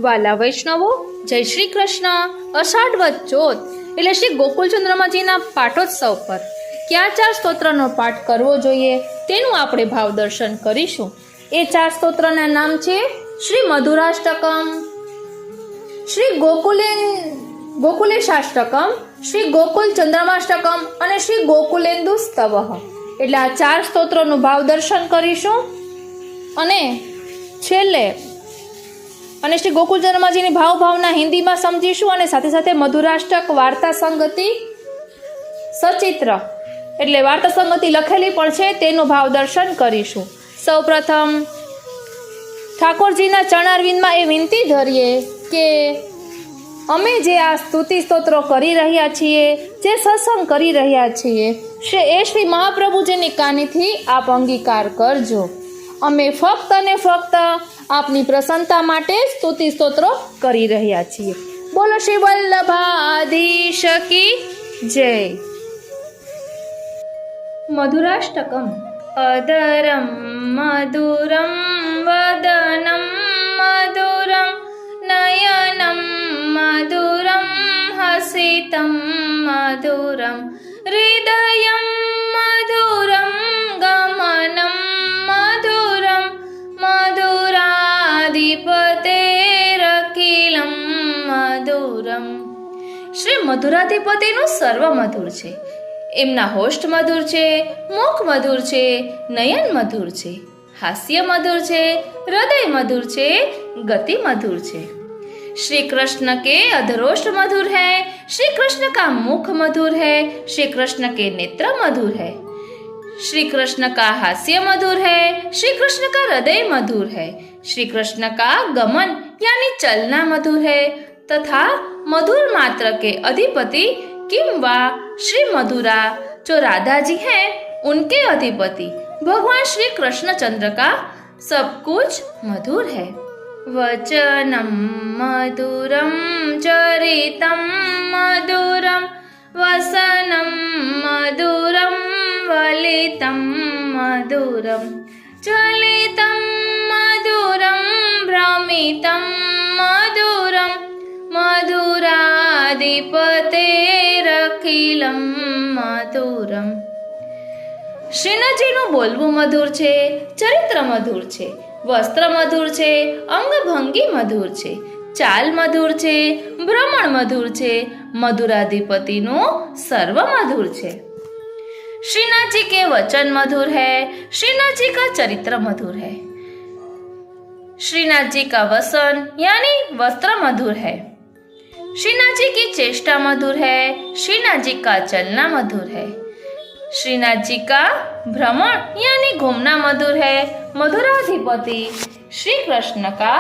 વાલા વૈષ્ણવો, જય શ્રી કૃષ્ણ. અષાઢ વદ ચોથ એટલે શ્રી ગોકુલચંદ્રમાજીના પાઠોત્સવ પર કયા 4 સ્તોત્રનો પાઠ કરવો જોઈએ તેનું આપણે ભાવ દર્શન કરીશું. એ 4 સ્તોત્રના નામ છે શ્રી મધુરાષ્ટકમ, શ્રી ગોકુલેશાષ્ટકમ, શ્રી ગોકુલ ચંદ્રમાષ્ટકમ અને શ્રી ગોકુલેન્દુ સ્તવઃ. એટલે આ 4 સ્તોત્રોનું ભાવ દર્શન કરીશું અને છેલ્લે શ્રી ગોકુલ ચંદ્રમાજીની ભાવના હિન્દીમાં સમજીશું અને સાથે સાથે મધુરાષ્ટક વાર્તા સંગતિ સચિત્ર એટલે વાર્તા સંગતિ લખેલી પણ છે તેનું ભાવ દર્શન કરીશું. સૌપ્રથમ ઠાકોરજીના ચરણારવિંદમાં એ વિનંતી ધરીએ કે અમે જે આ સ્તુતિ સ્તોત્રો કરી રહ્યા છીએ, જે સત્સંગ કરી રહ્યા છીએ, એ શ્રી મહાપ્રભુજીની કાનીથી આપ અંગીકાર કરજો. અમે ફક્ત અને ફક્ત આપની પ્રસન્નતા માટે સ્તુતિ સ્તોત્રો કરી રહ્યા છીએ. બોલો શ્રી વલ્લભાધીશ કી જય. મધુરાષ્ટકમ. અદરમ મધુરમ વદનમ મધુરમ નયનમ મધુરમ હસિતમ મધુરમ હૃદયમ મધુરમ ગમનમ મધુરમ મધુરાધિપતેરખિલમ મધુરમ. શ્રી મધુરાધિપતિનું સર્વ મધુર છે. એમના હોષ્ઠ મધુર છે, મુખ મધુર છે, નયન મધુર છે, હાસ્ય મધુર છે, હૃદય મધુર છે, ગતિ મધુર છે. श्री कृष्ण के अधरोष्ठ मधुर है, श्री कृष्ण का मुख मधुर है, श्री कृष्ण के नेत्र मधुर है, श्री कृष्ण का हास्य मधुर है, श्री कृष्ण का हृदय मधुर है, श्री कृष्ण का गमन यानी चलना मधुर है तथा मधुर मात्र के अधिपति किंवा श्री मधुरा जो राधा जी हैं उनके अधिपति भगवान श्री कृष्णचंद्र का सब कुछ मधुर है. वचनम मधुरम चरितम मधुरम वसनम मधुरम वलितम मधुरम चलितम मधुरम भ्रमितम मधुरम मधुराधिपतेरखिलम मधुरम. શ્રીનાથજીનું બોલવું મધુર છે, ચરિત્ર મધુર છે, વસ્ત્ર મધુર છે, અંગભંગી મધુર છે, ચાલ મધુર છે, ભ્રમણ મધુર છે, મધુરાધિપતિનું સર્વ મધુર છે. श्रीनाथ जी के वचन मधुर है, श्रीनाथ जी का चरित्र मधुर है, श्रीनाथ जी का वसन यानी वस्त्र मधुर है, श्रीनाथ जी की चेष्टा मधुर है, श्रीनाथ जी का चलना मधुर है, श्रीनाथ जी का भ्रमण यानी घूमना मधुर है, मधुराधिपति श्री कृष्ण का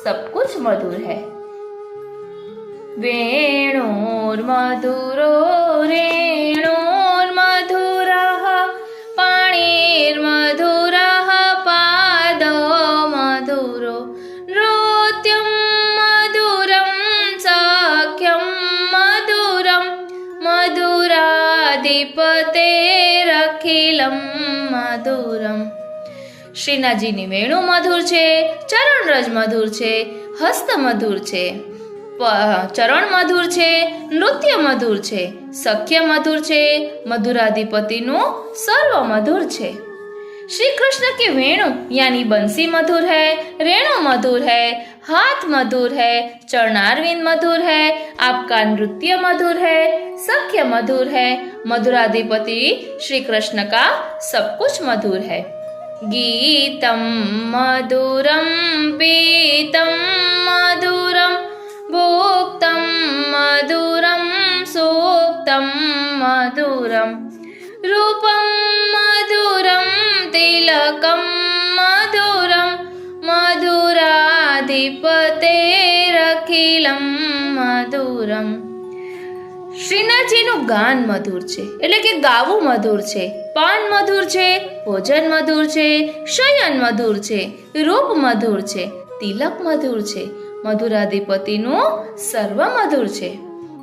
सब कुछ मधुर है. वेणुर्मधुरो रेणुर्मधुरः पाणिर्मधुरः पादो मधुरो नृत्यं मधुरं सख्यं मधुरं मधुराधिपतेरखिलम મધુરમ. શ્રીનાથજીની વેણુ મધુર છે, ચરણરજ મધુર છે, હસ્ત મધુર છે, ચરણ મધુર છે, નૃત્ય મધુર છે, સખ્ય મધુર છે, મધુરાધિપતિનું સર્વ મધુર છે. श्री कृष्ण की वेणु यानी बंसी मधुर है, रेणु मधुर है, हाथ मधुर है, चरणारविंद मधुर है, आपका नृत्य मधुर है, सख्य मधुर है, मधुराधिपति श्री कृष्ण का सब कुछ मधुर है. गीतम मधुरम पीतम मधुरम भोक्तम मधुरम सूक्तम मधुरम रूपम मधुरम तिलकम मधुरम मधुराधिपतेरखिलम मधुरम. શ્રીનાથજીનું ગાન મધુર છે એટલે કે ગાવું મધુર છે, પાન મધુર છે, ભોજન મધુર છે, શયન મધુર છે, રૂપ મધુર છે, તિલક મધુર છે, મધુરાધિપતિનું સર્વ મધુર છે.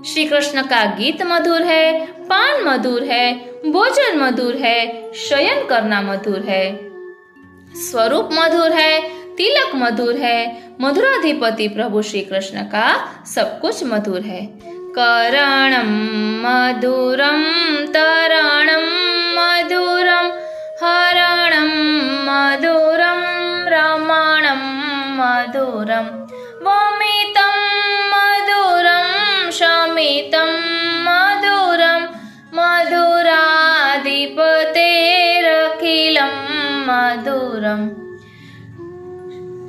श्री कृष्ण का गीत मधुर है, पान मधुर है, भोजन मधुर है, शयन करना मधुर है, स्वरूप मधुर है, तिलक मधुर है, मधुराधिपति प्रभु श्री कृष्ण का सब कुछ मधुर है। करणं मधुरं तरणं मधुरं हरणं मधुरं रमणं मधुरं वमितं मधुरं शमितं मधुरं मधुराधिपतेरखिलं મધુરમ।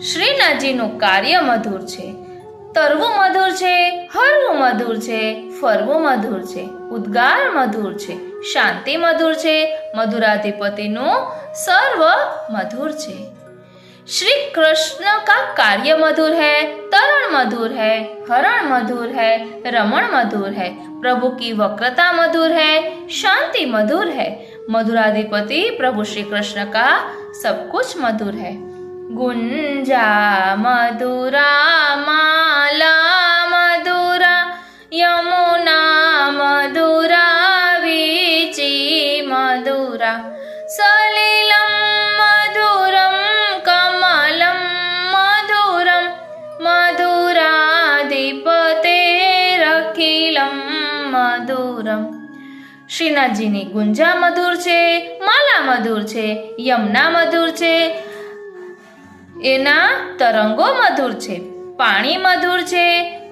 શ્રીનાથજીનું કાર્ય મધુર છે, તરવું મધુર છે, હરવું મધુર છે, ફરવું મધુર છે, ઉદ્ગાર મધુર છે, શાંતિ મધુર છે, મધુરાધિપતિનું સર્વ મધુર છે। श्री कृष्ण का कार्य मधुर है, तरण मधुर है, हरण मधुर है, रमण मधुर है, प्रभु की वक्रता मधुर है, शांति मधुर है, मधुराधिपति प्रभु श्री कृष्ण का सब कुछ मधुर है। गुंजा मधुरा माला मधुरा यमुना मधुरा वीची मधुरा सलिलम मधुरम कमलम मधुरम मधुराधिपतेरखिलम मधुरम। શ્રીનાથજીની ગુંજા મધુર છે, માલા મધુર છે, યમુના મધુર છે, એના તરંગો મધુર છે, પાણી મધુર છે,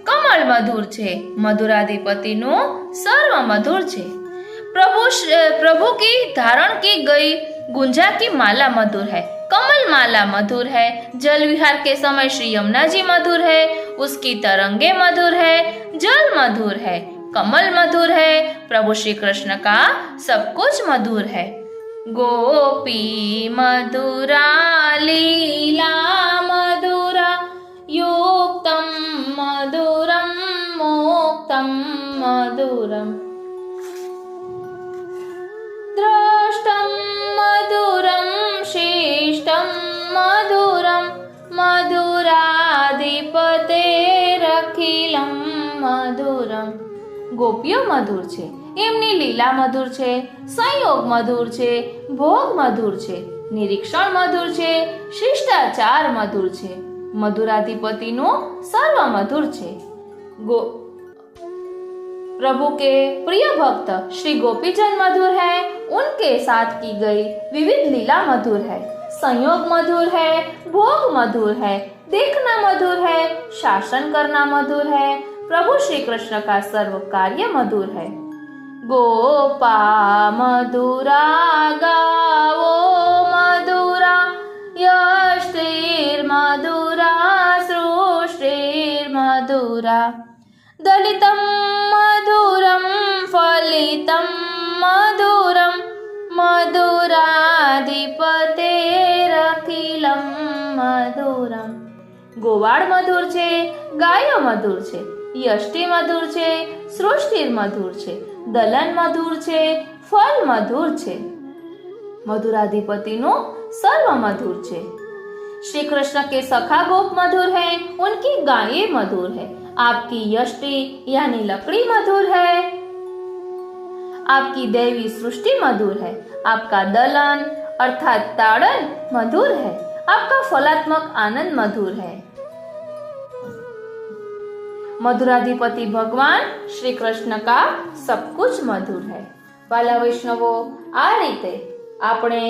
કમળ મધુર છે, મધુરાધિપતિનું સર્વ મધુર છે। प्रभु की धारण की गई गुंजा की माला मधुर है, कमल माला मधुर है, जल विहार के समय श्री यमुना जी मधुर है, उसकी तरंगे मधुर है, जल मधुर है, कमल मधुर है, प्रभु श्री कृष्ण का सब कुछ मधुर है। गोपी मधुरा लीला मधुरा युक्तम मधुरम मुक्तम मधुरम द्रष्टं मधुरं शिष्टं मधुरं मधुराधिपतेरखिलं मधुरम। ગોપીઓ મધુર છે, એમની લીલા મધુર છે, સંયોગ મધુર છે, ભોગ મધુર છે, નિરીક્ષણ મધુર છે, શિષ્ટાચાર મધુર છે, મધુરાધિપતિનું સર્વ મધુર છે। प्रभु के प्रिय भक्त श्री गोपीजन मधुर है, उनके साथ की गई विविध लीला मधुर है, संयोग मधुर है, भोग मधुर है, देखना मधुर है, शासन करना मधुर है, प्रभु श्री कृष्ण का सर्व कार्य मधुर है। गोपा मधुरा गावो मधुरा यष्टिर मधुरा सृष्टिर मधुरा दलितं मधुरं फलितं मधुरं मधुराधिपतेरखिलं मधुरम। गोवाड़ मधुर छे, गायो मधुर छे, यष्टि मधुर छे, सृष्टि मधुर छे, दलन मधुर छे, फल मधुर छे, मधुराधिपतिનું सर्व मधुर छे। श्री कृष्ण के सखा गोप मधुर है, उनकी गायें मधुर है, आपकी यष्टि यानी लकड़ी मधुर है, आपकी दैवी सृष्टि मधुर है, आपका दलन अर्थात ताड़न मधुर है, आपका फलात्मक आनंद मधुर है। मधुराधिपति भगवान श्री कृष्ण का सब कुछ मधुर है। वाला वैष्णवो, आ रीते આપણે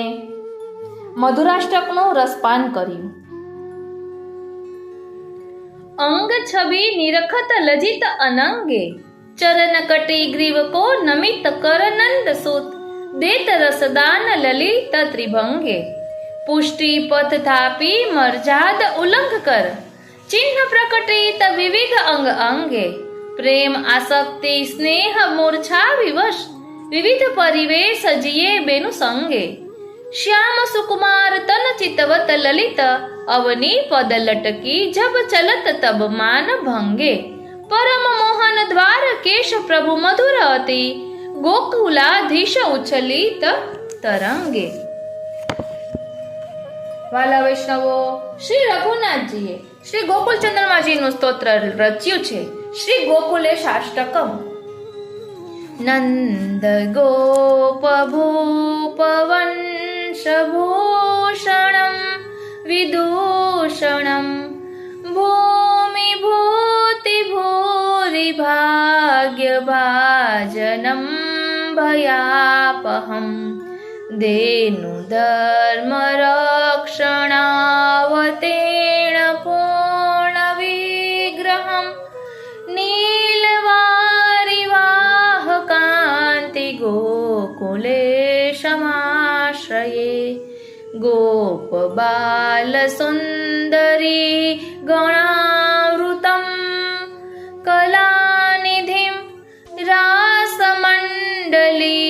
મધુરાષ્ટકનું રસપાન કર્યું। अंग छवि निरखत लजित अनंगे चरण कटी ग्रीव को नमित कर नंद सुत देत रसदान ललित त्रिभंगे पुष्टि पथ थापी मर्जाद उल्लंघ कर चिन्ह प्रकटित विविध अंग अंगे प्रेम आसक्ति स्नेह मूर्छा विवश विविध परिवेश जिये बेनु संगे श्याम सुकुमार तन चितवत ललित अवनी पद लटकी जब चलत तब मान भंगे परम मोहन द्वार केश प्रभु मधुर अति गोकुलाधीश उछलित तरंगे। वाला वैष्णवो, श्री रघुनाथजीए श्री गोकुल चंद्रमाजीનું સ્તોત્ર રચ્યું છે, શ્રી ગોકુલેશાષ્ટકમ। नंद गोप भूप वंश भूषणं विदूषणं भूमिभूतिभूरिभाग्यभाजनं भयापहं धेनुधर्मरक्षणावतीर्णपूर्णविग्रहं गोकुलेशमाश्रये गोपबालसुन्दरी गणावृतं कलानिधिं रासमण्डली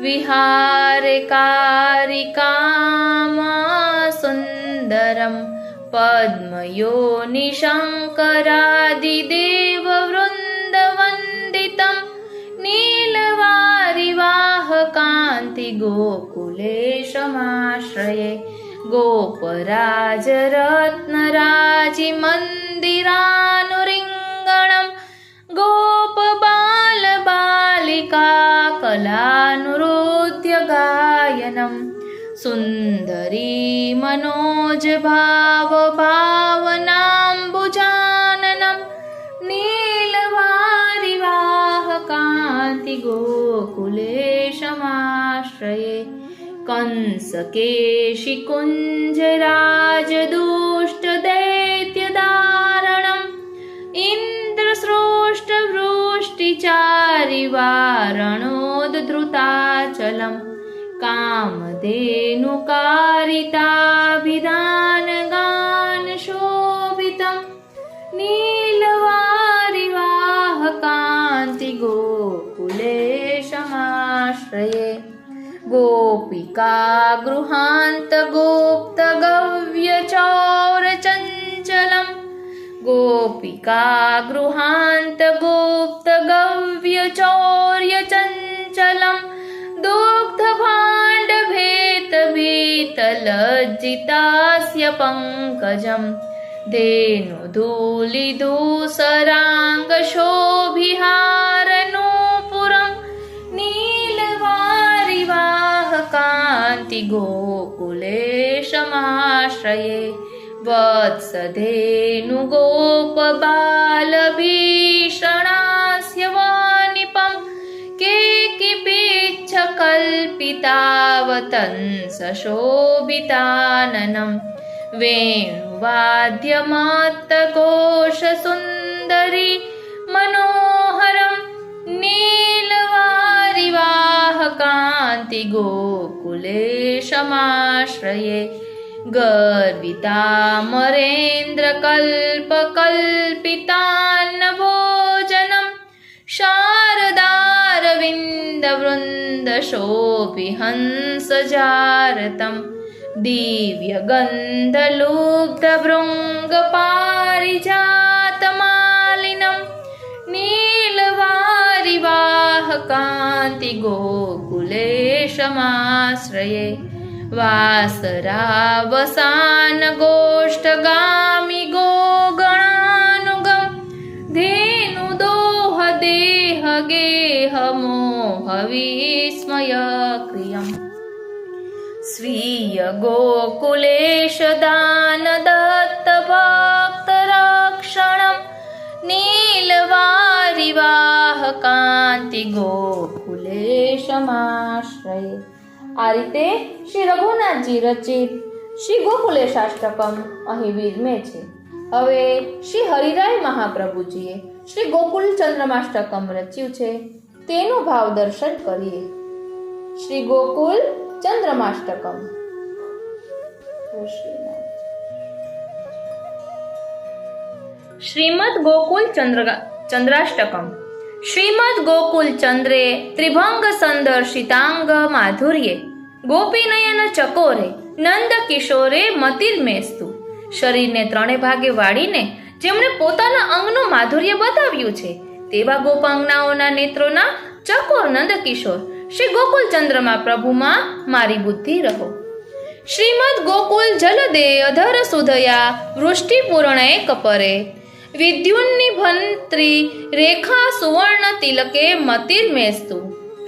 विहारकारिकामसुन्दरं पद्मयोनिशङ्करादिदेववृन्दवन्दितं नीलवारिवाहकान्तिगोकुलेशमाश्रये गोपराजरत्नराजिमन्दिरानुरिङ्गणं गोपबालबालिका कलानुरुद्य गायनं सुन्दरी मनोजभावभावनाम्बुजाननं नीलवारिवाहकान्तिगोकुलेशमाश्रये कंसकेशिकुञ्जराजदुष्टदैत्यदारणम् इन्द्रसृष्टवृष्टिचारिवारणोद्धृताचलं कामधेनुकारिताभिधानगानशोभितं नीलवारिवाहकान्तिगोकुलेशमाश्रये गोपिका गृहान्तगुप्तगव्यचौरचञ्चलं गोपिका गृहान्तगुप्तगव्यचौर्यचञ्चलं दुग्धभाण्डभेतभीतलज्जितास्य पङ्कजं धेनुधूलिधूसराङ्गशोभिहारनूपुरं नीलवारिवाहकान्तिगोकुलेशमाश्रये वत्सधेनुगोपबालभीषणास्य वानिपं केकिपीच्छकल्पितावतंसशोभिताननं वेणुवाद्यमत्तघोषसुन्दरी मनोहरं नीलवारिवाहकान्तिगोकुलेशमाश्रये गर्वितामरेन्द्रकल्पकल्पितान्नभोजनं शारदारविन्दवृन्दशोभिहंसजारतं दिव्यगन्धलुब्धभृङ्गपारिजातमालिनं नीलवारिवाहकान्तिगोकुलेशमाश्रये वासरावसानगोष्ठगामि गोगणानुगं धेनुदोहदेहगेहमोहविस्मयक्रियम् स्वीयगोकुलेशदानदत्तभक्तरक्षणं नीलवारिवाहकान्तिगोकुलेशमाश्रये। આ રીતે શ્રી રઘુનાથજી રચિત શ્રી ગોકુલેશાષ્ટકમ અહીં વિરમે છે. હવે શ્રી હરિરાય મહાપ્રભુજીએ શ્રી ગોકુલ ચંદ્રમાષ્ટકમ રચ્યું છે, તેનું ભાવ દર્શન કરીએ. શ્રી ગોકુલ ચંદ્રમાષ્ટકમ. શ્રીમદ ગોકુલ ચંદ્રાષ્ટકમ. શ્રીમદ ગોકુલ ચંદ્રે ત્રિભંગ સંદર્શિતાંગ માધુર્યે ગોપીનયન ચકોરે નંદ કિશોરે મતિર્મેસ્તુ. શરીરને ત્રણે ભાગે વાળીને જેમણે પોતાના અંગનું માધુર્ય બતાવ્યું છે તેવા ગોપાંગનાઓના નેત્રોના ચકોર નંદ કિશોર શ્રી ગોકુલ ચંદ્રમાં પ્રભુમાં મારી બુદ્ધિ રહો. શ્રીમદ ગોકુલ જલદે અધર સુધયા વૃષ્ટિ પૂર્ણ એક પરે વિદ્યુન્નિભંત્રી રેખા સુવર્ણ તિલકે મતિર્મેસ્તુ.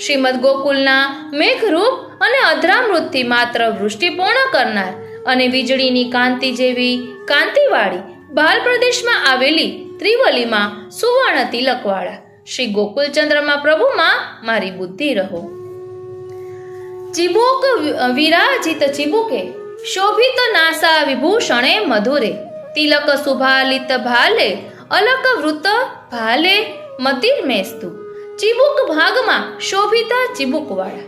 શ્રીમદ ગોકુલના મેઘરૂપ અને અધરામૃતથી માત્ર વૃષ્ટિ પૂર્ણ કરનાર અને વીજળીની કાંતિ જેવી કાંતિવાળી બાલ પ્રદેશમાં આવેલી ત્રિવલીમાં સુવર્ણ તિલકવાળા શ્રી ગોકુલચંદ્રમાં પ્રભુમાં મારી બુદ્ધિ રહો. ચિબુક વિરાજિત ચિબુકે શોભિત નાસા વિભૂષણે મધુરે તિલક સુભાલિત ભાલે અલક વૃત ભાલે મતિર મેસ્તુ. ચિબુક ભાગમાં શોભિત ચિબુકવાળા,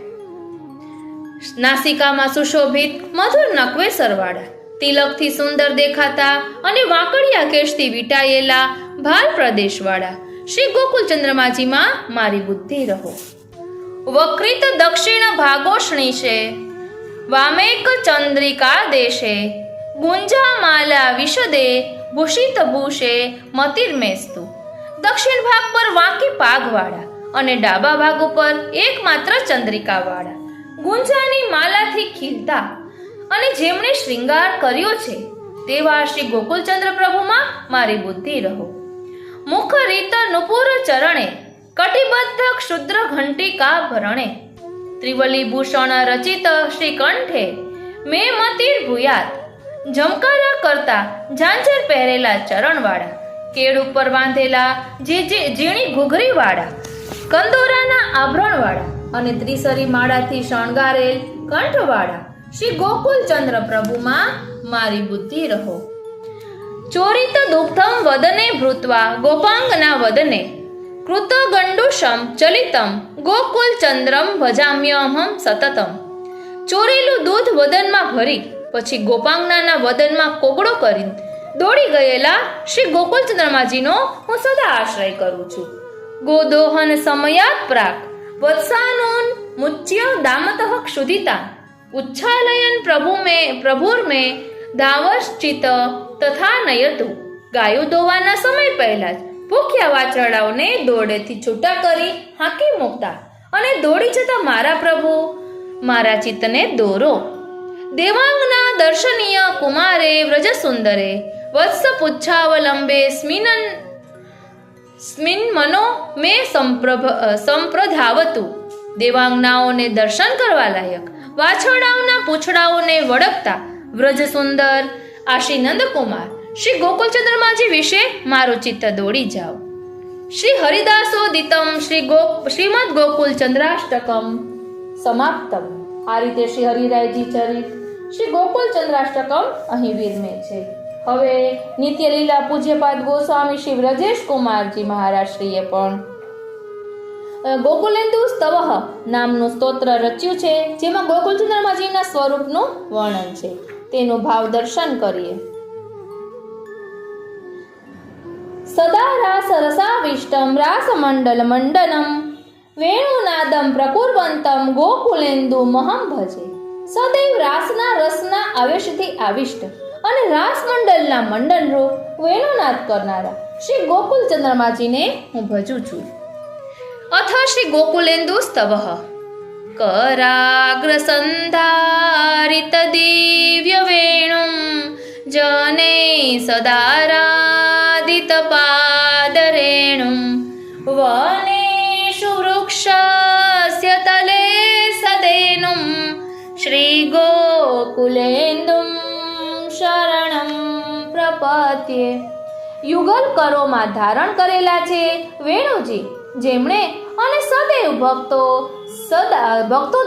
નાસિકામાં સુશોભિત મધુર નકવેસરવાળા, તિલકથી સુંદર દેખાતા અને વાંકડિયા કેશથી વીંટાયેલા ભાલ પ્રદેશવાળા શ્રી ગોકુલચંદ્રમાજીમાં મારી બુદ્ધિ રહો. વક્રિત દક્ષિણ ભાગોષ્ણીશે વામેક ચંદ્રિકા દેશે ગુંજા માલા વિશદે ભૂષિત ભૂષે મતિર્મેસ્તુ. દક્ષિણ ભાગ પર વાંકી પાગવાળા અને ડાબા ભાગ ઉપર એકમાત્ર ચંદ્રિકાવાળા, ગુંજાની માલાથી ખીલતા અને જેમણે શ્રૃંગાર કર્યો છે તેવા શ્રી ગોકુલચંદ્ર પ્રભુમાં મારી બુદ્ધિ રહો. મુખ રીત નુપુર ચરણે કટિબદ્ધ ક્ષુદ્ર ઘંટિકા ભરણે ત્રિવલી ભૂષણ રચિત શ્રી કંઠે મેં મતિર ભૂયાત. ઝમકારા કરતા ઝાંઝર પહેરેલા ચરણવાળા, કેળ ઉપર બાંધેલા ઝીણી ઘૂઘરીવાળા, કંદોરાના આભરણવાળા અને ત્રિસરી માળાથી શણગારેલ કંઠવાળા શ્રી ગોકુલચંદ્ર પ્રભુમાં મારી બુદ્ધિ રહો. ચોરિત દુગ્ધમ વદને ભૃત્વા ગોપાંગના વદને કૃત ગંડુષમ ચલિતમ ગોકુલચંદ્રમ ભજામ્યહમ સતતમ. ચોરેલું દૂધ વદનમાં ભરી પછી ગોપાંગનાના વદનમાં કોગળો કરી દોડી ગયેલા શ્રી ગોકુલચંદ્રમાજીનો હું સદા આશ્રય કરું છું. ગોદોહન સમયાત પ્રાક વત્સાનૂન મુચ્ય દામતઃ ક્ષુધિતા ઉચ્છાલયન પ્રભુર મે ધાવશ્ચિત તથા નયતુ. ગાયો દોવાના સમય પહેલા જ ભૂખ્યા વાછરડાઓને દોરડેથી છૂટા કરી હાંકી મૂકતા અને દોડી જતા મારા પ્રભુ મારા ચિત્તને દોરો. દેવાંગના દર્શનીય કુમારે વ્રજ સુંદરે વત્સ પુચ્છાવલંબે સ્મિન મનો મે સંપ્રધાવતુ. દેવાંગનાઓને દર્શન કરવા લાયક વાછરડાઓના પૂંછડાઓને વળગતા વ્રજ સુંદર આશી નંદકુમાર શ્રી ગોકુલચંદ્રમાજી વિશે મારું ચિત્ત દોડી જાઓ. શ્રી હરિદાસોદિતમ શ્રીમદ ગોકુલચંદ્રાષ્ટકમ સમાપ્તમ. આ રીતે શ્રી હરિરાયજી ચરિત શ્રી ગોકુલચંદ્રાષ્ટકમ અહીં વિરમે છે. હવે નિત્યલીલા પૂજ્યપાદ ગોસ્વામી શ્રી વ્રજેશ કુમારજી મહારાજ શ્રીએ પણ ગોકુલેન્દુ સ્તવઃ નામનું સ્તોત્ર રચ્યું છે, જેમાં ગોકુલચંદ્રમાજીના સ્વરૂપનું વર્ણન છે. તેનું ભાવ દર્શન કરીએ. સદા રાસ રસાવિષ્ટમ રાસમંડલ મંડનમ વેણુનાદમ પ્રકુર્વંતમ ગોકુલેન્દુ મહમ ભજે. સદૈવ રાસના રસના આવેશથી આવિષ્ટ અને રાસમંડલના મંડનરૂપ વેણુનાદ કરનારા શ્રી ગોકુલચંદ્રમાજીને હું ભજું છું. અથ શ્રી ગોકુલેન્દુ સ્તવઃ कराग्रसन्धारित दिव्य वेणुं जने सदारादित पादरेणुं वनेषु वृक्षस्य तले सदेनुं श्रीगोकुलेन्दुं शरणं प्रपद्ये. યુગલ કરોમાં ધારણ કરેલા છે વેણુજી, જેમણે અને સદૈવ ભક્તો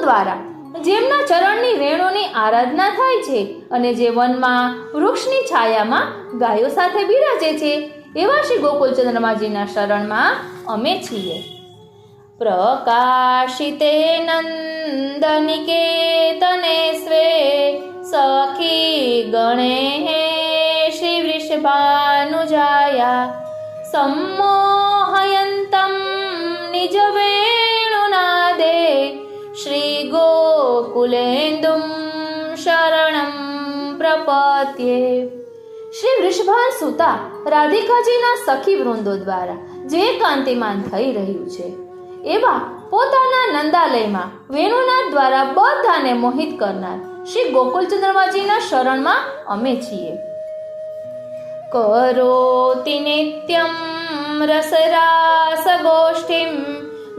દ્વારા જેમના ચરણની વેણુની આરાધના થાય છે અને જે વનમાં વૃક્ષની છાયામાં ગાયો સાથે બિરાજે છે, એવા શ્રી ગોકુલચંદ્રમાજીના શરણમાં અમે છીએ. પ્રકાશિતે નંદનિકેતને સ્વે સખી ગણે શ્રી વૃષભાનુજાયા सम्मोहयन्तं निज वेणुनादे श्री गोकुलेन्दुं शरणं प्रपद्ये. શ્રી વૃષભાન સુતા રાધિકાજીના સખી વૃંદો દ્વારા જે કાંતિમાન થઈ રહ્યું છે, એવા પોતાના નંદાલયમાં વેણુનાદ દ્વારા બધાને મોહિત કરનાર શ્રી ગોકુલચંદ્રમાજીના શરણમાં અમે છીએ. કરોતિ નિત્યમ રસરાસ ગોષ્ઠિમ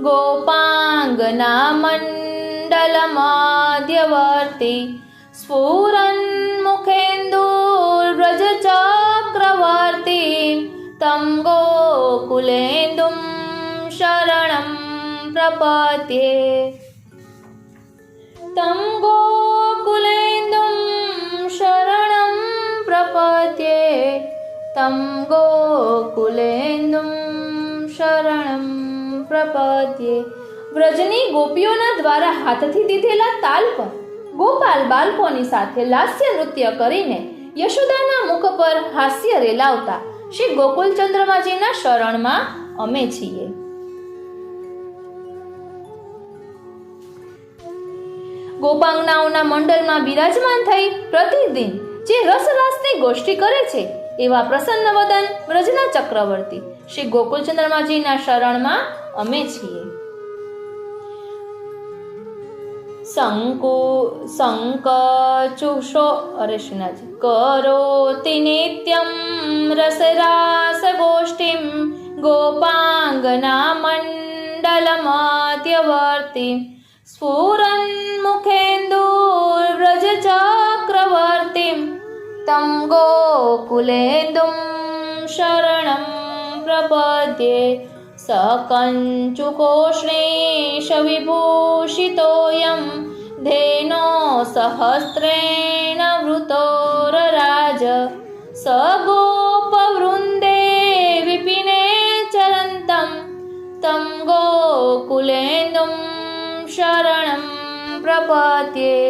ગોપાંગના મંડલ મધ્યવર્તી સ્ફુરન્મુખે વ્રજ ચક્રવર્તી तं ગોકુલેન્દું શરણં પ્રપદ્યે तं ગોકુલેન્દું શરણં પ્રપદ્યે तं ગોકુલેન્દું શરણં પ્રપદ્યે. વ્રજની ગોપીઓના દ્વારા હાથથી દીધેલા તાલ પર ગોપાલ બાળકોની સાથે લાસ્ય નૃત્ય કરીને યશોદાના મુખ પર હાસ્ય રેલાવતા શ્રી ગોકુલચંદ્રમાજીના શરણમાં અમે છીએ. ગોપાંગનાઓના મંડળમાં બિરાજમાન થઈ પ્રતિદિન જે રસરાસની ગોષ્ઠી કરે છે એવા પ્રસન્ન વદન વ્રજના ચક્રવર્તી શ્રી ગોકુલચંદ્રમાજીના શરણમાં અમે છીએ. સંકચુષો અરે શ્રીનાથજી કરોતિ નિત્યમ રસરાસ ગોષ્ઠિમ ગોપાંગના મંડલમધ્યવર્તી સ્ફુરન મુખેન્દુર્વ્રજ ચક્રવર્તીમ तं ગોકુલેન્દું શરણં પ્રપદ્યે सकञ्चुकोष्णेश विभूषितोऽयं धेनो सहस्रेण वृतोरराज स गोपवृन्दे विपिने चरन्तं तं गोकुलेन्दुं शरणं प्रपद्ये.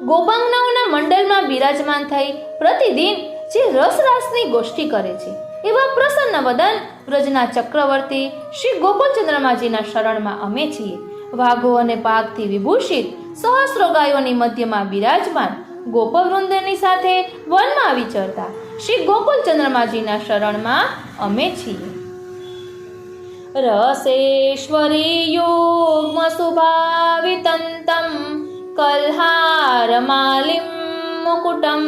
ગોપાંગનાઓના મંડળમાં બિરાજમાન થઈ પ્રતિદિન જે રસરાસની ગોષ્ઠી કરે છે એવા પ્રસન્ન વદન વ્રજના ચક્રવર્તી શ્રી ગોકુલચંદ્રમાજીના શરણમાં અમે છીએ. વાઘો અને પાકથી વિભૂષિત સહસ્રો ગાયોની મધ્યમાં બિરાજમાન ગોપવૃંદની સાથે વનમાં વિચરતા શ્રી ગોકુલચંદ્રમાજીના શરણમાં અમે છીએ. રસેશ્વરી યુગ્મ સુભાવિતંતમ કલ્હારમાલિમ મુકુટમ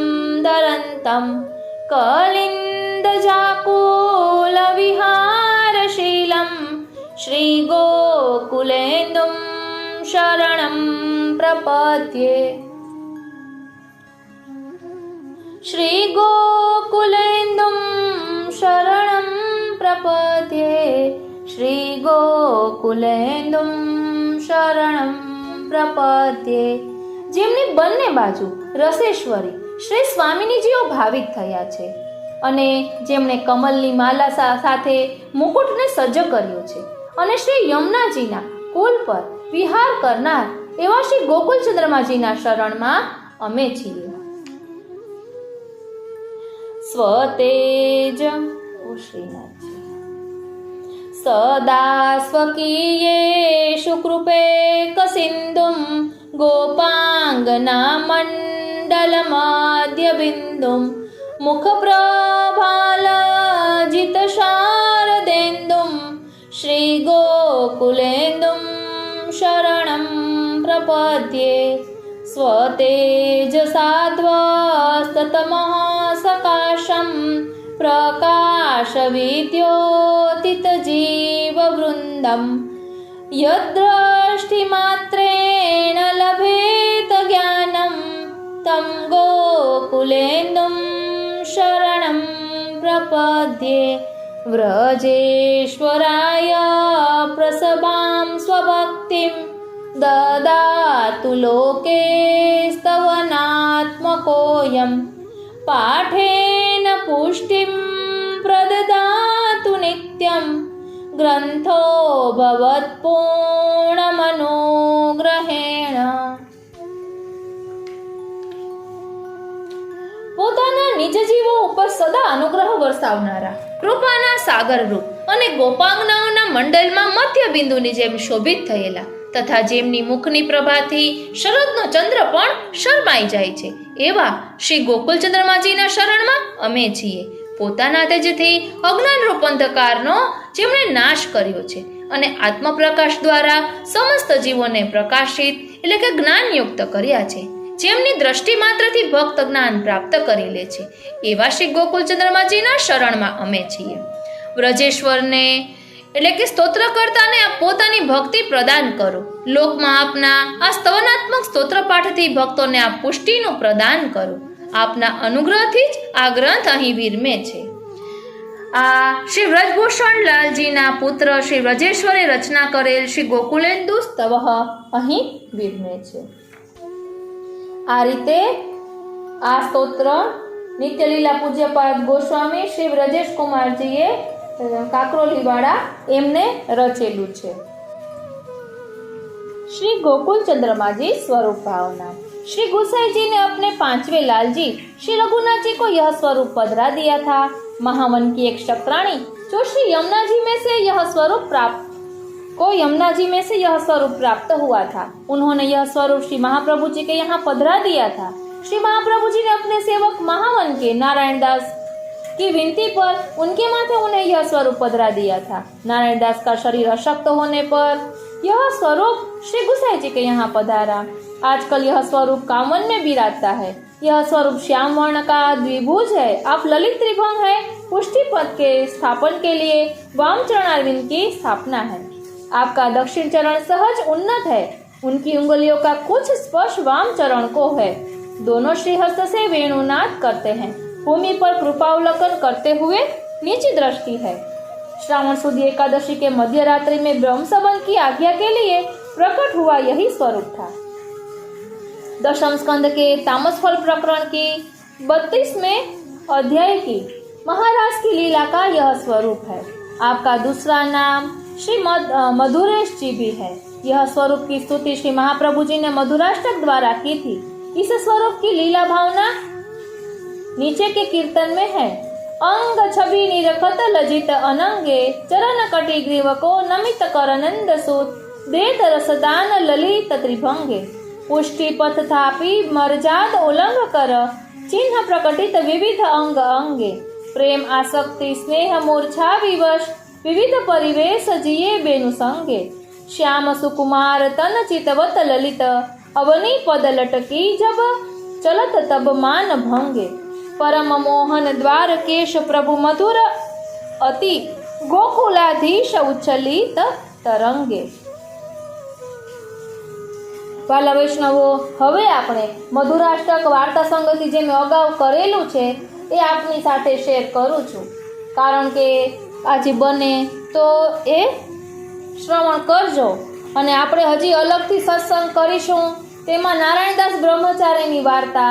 ધરંતમ કલિન્દજાકુલ વિહારશીલમ શ્રી ગોકુલેન્દું શરણં પ્રપદ્યે શ્રી ગોકુલેન્દું શરણં પ્રપદ્યે શ્રી ગોકુલેન્દું શરણં પ્રપદ્યે. જેમની બંને બાજુ રસેશ્વરી શ્રી સ્વામિનીજીઓ ભાવિક થયા છે અને જેમણે કમલની માલા સાથે મુકુટને સજ્જ કર્યો છે અને શ્રી યમુનાજીના કુલ પર વિહાર કરનાર એવા શ્રી ગોકુલચંદ્રમાજીના શરણમાં અમે છીએ. સ્વતેજ ઓ શ્રીનાથજી સદા સ્વકીયેષુ કૃપેક સિંધુમ ગોપાંગના મંડલમધ્યબિંદુમ મુખપ્રભાલજિત શારદેન્દુમ શ્રી ગોકુલેન્દુમ શરણં પ્રપદ્યે સ્વતેજસાધ્વસ્તતમઃ સકાશં પ્રકાશવિદ્યોતિતજીવવૃन्दं યદ્દ્રષ્ટિમાત્રેણ લભેત જ્ઞાનં तं ગોકુલેન્દું શરણં પ્રપદ્યે વ્રજેશ્વરાય પ્રસભાં સ્વભક્તિં દદાતુ લોકે સ્તવનાત્મકોऽયં પાઠેન પુષ્ટિં પ્રદદાતુ નિત્યં ગ્રંથો ભવત્પૂર્ણમનુગ્रहेण. પોતાના નિજ જીવો ઉપર સદા અનુગ્રહ વરસાવનારા કૃપાના સાગર રૂપ અને ગોપાંગનાઓના મંડળમાં મધ્ય બિંદુની જેમ શોભિત થયેલા તથા જેમની મુખની પ્રભાથી શરદનો ચંદ્ર પણ શરમાઈ જાય છે એવા શ્રી ગોકુલચંદ્રમાજીના શરણમાં અમે છીએ. પોતાના તેજથી અજ્ઞાન રૂપ અંધકારનો જેમણે નાશ કર્યો છે અને આત્મપ્રકાશ દ્વારા સમસ્ત જીવોને પ્રકાશિત એટલે કે જ્ઞાનયુક્ત કર્યા છે, જેમની દ્રષ્ટિ માત્રથી ભક્ત જ્ઞાન પ્રાપ્ત કરી લે છે એવા શ્રી ગોકુલચંદ્રમાજીના શરણમાં અમે છીએ. વ્રજેશ્વરને એટલે કે સ્તોત્રકર્તાને આપ પોતાની ભક્તિ પ્રદાન કરો. લોકમાં આપના આ સ્તવનાત્મક સ્તોત્ર પાઠથી ભક્તોને આપ પુષ્ટિનું પ્રદાન કરો. આપના અનુગ્રહથી જ આ ગ્રંથ અહીં વિરમે છે. આ શ્રી વ્રજભૂષણ લાલજીના પુત્ર શ્રી વ્રજેશ્વરે રચના કરેલ શ્રી ગોકુલેન્દુ સ્તવઃ અહીં વિરમે છે. આ રીતે આ સ્તોત્ર નિત્યલીલા પૂજ્યપાદ ગોસ્વામી શ્રી વ્રજેશ કુમારજીએ કાકરોલીવાળા એમને રચેલું છે. श्री गोकुल चंद्रमा जी स्वरूप भावना. श्री गुसाई जी ने अपने 5वें लाल जी श्री रघुनाथ जी को यह स्वरूप पधरा दिया था. महावन की एक शक्राणी जो श्री यमुना जी में से यह स्वरूप प्राप्त हुआ था, उन्होंने यह स्वरूप श्री महाप्रभु जी के यहाँ पधरा दिया था. श्री महाप्रभु जी ने अपने सेवक महावन के नारायण दास की विनती पर उनके माथे उन्हें यह स्वरूप पधरा दिया था. नारायण दास का शरीर अशक्त होने पर यह स्वरूप श्री गुसाई जी के यहाँ पधारा. आजकल यह स्वरूप कामन में विराजता है. यह स्वरूप श्याम वर्ण का द्विभुज है. आप ललित त्रिभंग है. पुष्टि पद के स्थापन के लिए वाम चरणारविंद की स्थापना है. आपका दक्षिण चरण सहज उन्नत है. उनकी उंगलियों का कुछ स्पर्श वाम चरण को है. दोनों श्रीहस्त से वेणुनाद करते हैं. भूमि पर कृपावलोकन करते हुए नीची दृष्टि है. श्रावण सुद एकादशी के मध्य रात्रि में ब्रह्म संबंध की आज्ञा के लिए प्रकट हुआ यही स्वरूप था. दशम स्कंद के तामस फल प्रकरण की 32वें अध्याय की महाराज की लीला का यह स्वरूप है. आपका दूसरा नाम श्री मधुरेश जी भी है. यह स्वरूप की स्तुति श्री महाप्रभु जी ने मधुराष्टक द्वारा की थी. इस स्वरूप की लीला भावना नीचे के कीर्तन में है. अंग छवि निरखत लजित अनंगे चरण कटि ग्रीव को नमित कर नंद सूत देत रसदान ललित त्रिभंगे पुष्टि पथ थापी मर्जाद उल्लंघ कर चिन्ह प्रकटित विविध अंग अंगे प्रेम आसक्ति स्नेह मूर्छा विवश विविध परिवेश जिये बेनु संगे श्याम सुकुमार तन चितवत ललित अवनी पद लटकी जब चलत तब मान भंगे परम मोहन द्वार केश प्रभु मधुर अति गोकुलाधीश उच्छलित तरंगे. વાલા વૈષ્ણવો, હવે આપણે મધુરાષ્ટક વાર્તા સંગતિ જે મેં અગાઉ કરેલું છે એ આપની સાથે શેર કરું છું, કારણ કે આજે બને તો એ શ્રવણ કરજો. અને આપણે હજી અલગથી સત્સંગ કરીશું. તેમાં નારાયણદાસ બ્રહ્મચારીની વાર્તા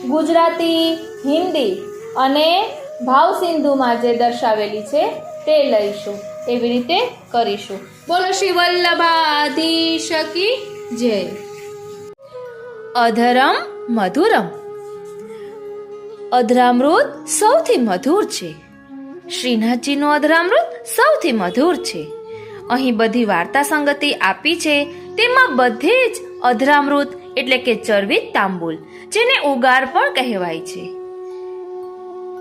ગુજરાતી, હિન્દી અને ભાવ સિંધુમાં જે દર્શાવેલી છે તે લઈશું. એવી રીતે કરીશું. બોલો શ્રી વલ્લભાધીશ કી જય. અધરમ મધુરમ. અધરામૃત સૌથી મધુર છે. શ્રીનાથજીનું અધરામૃત સૌથી મધુર છે. અહીં બધી વાર્તા સંગતિ આપી છે. તેમાં બધે જ અધરામૃત એટલે કે ચરવિત તાંબુલ, જેને ઉગાર પણ કહેવાય છે,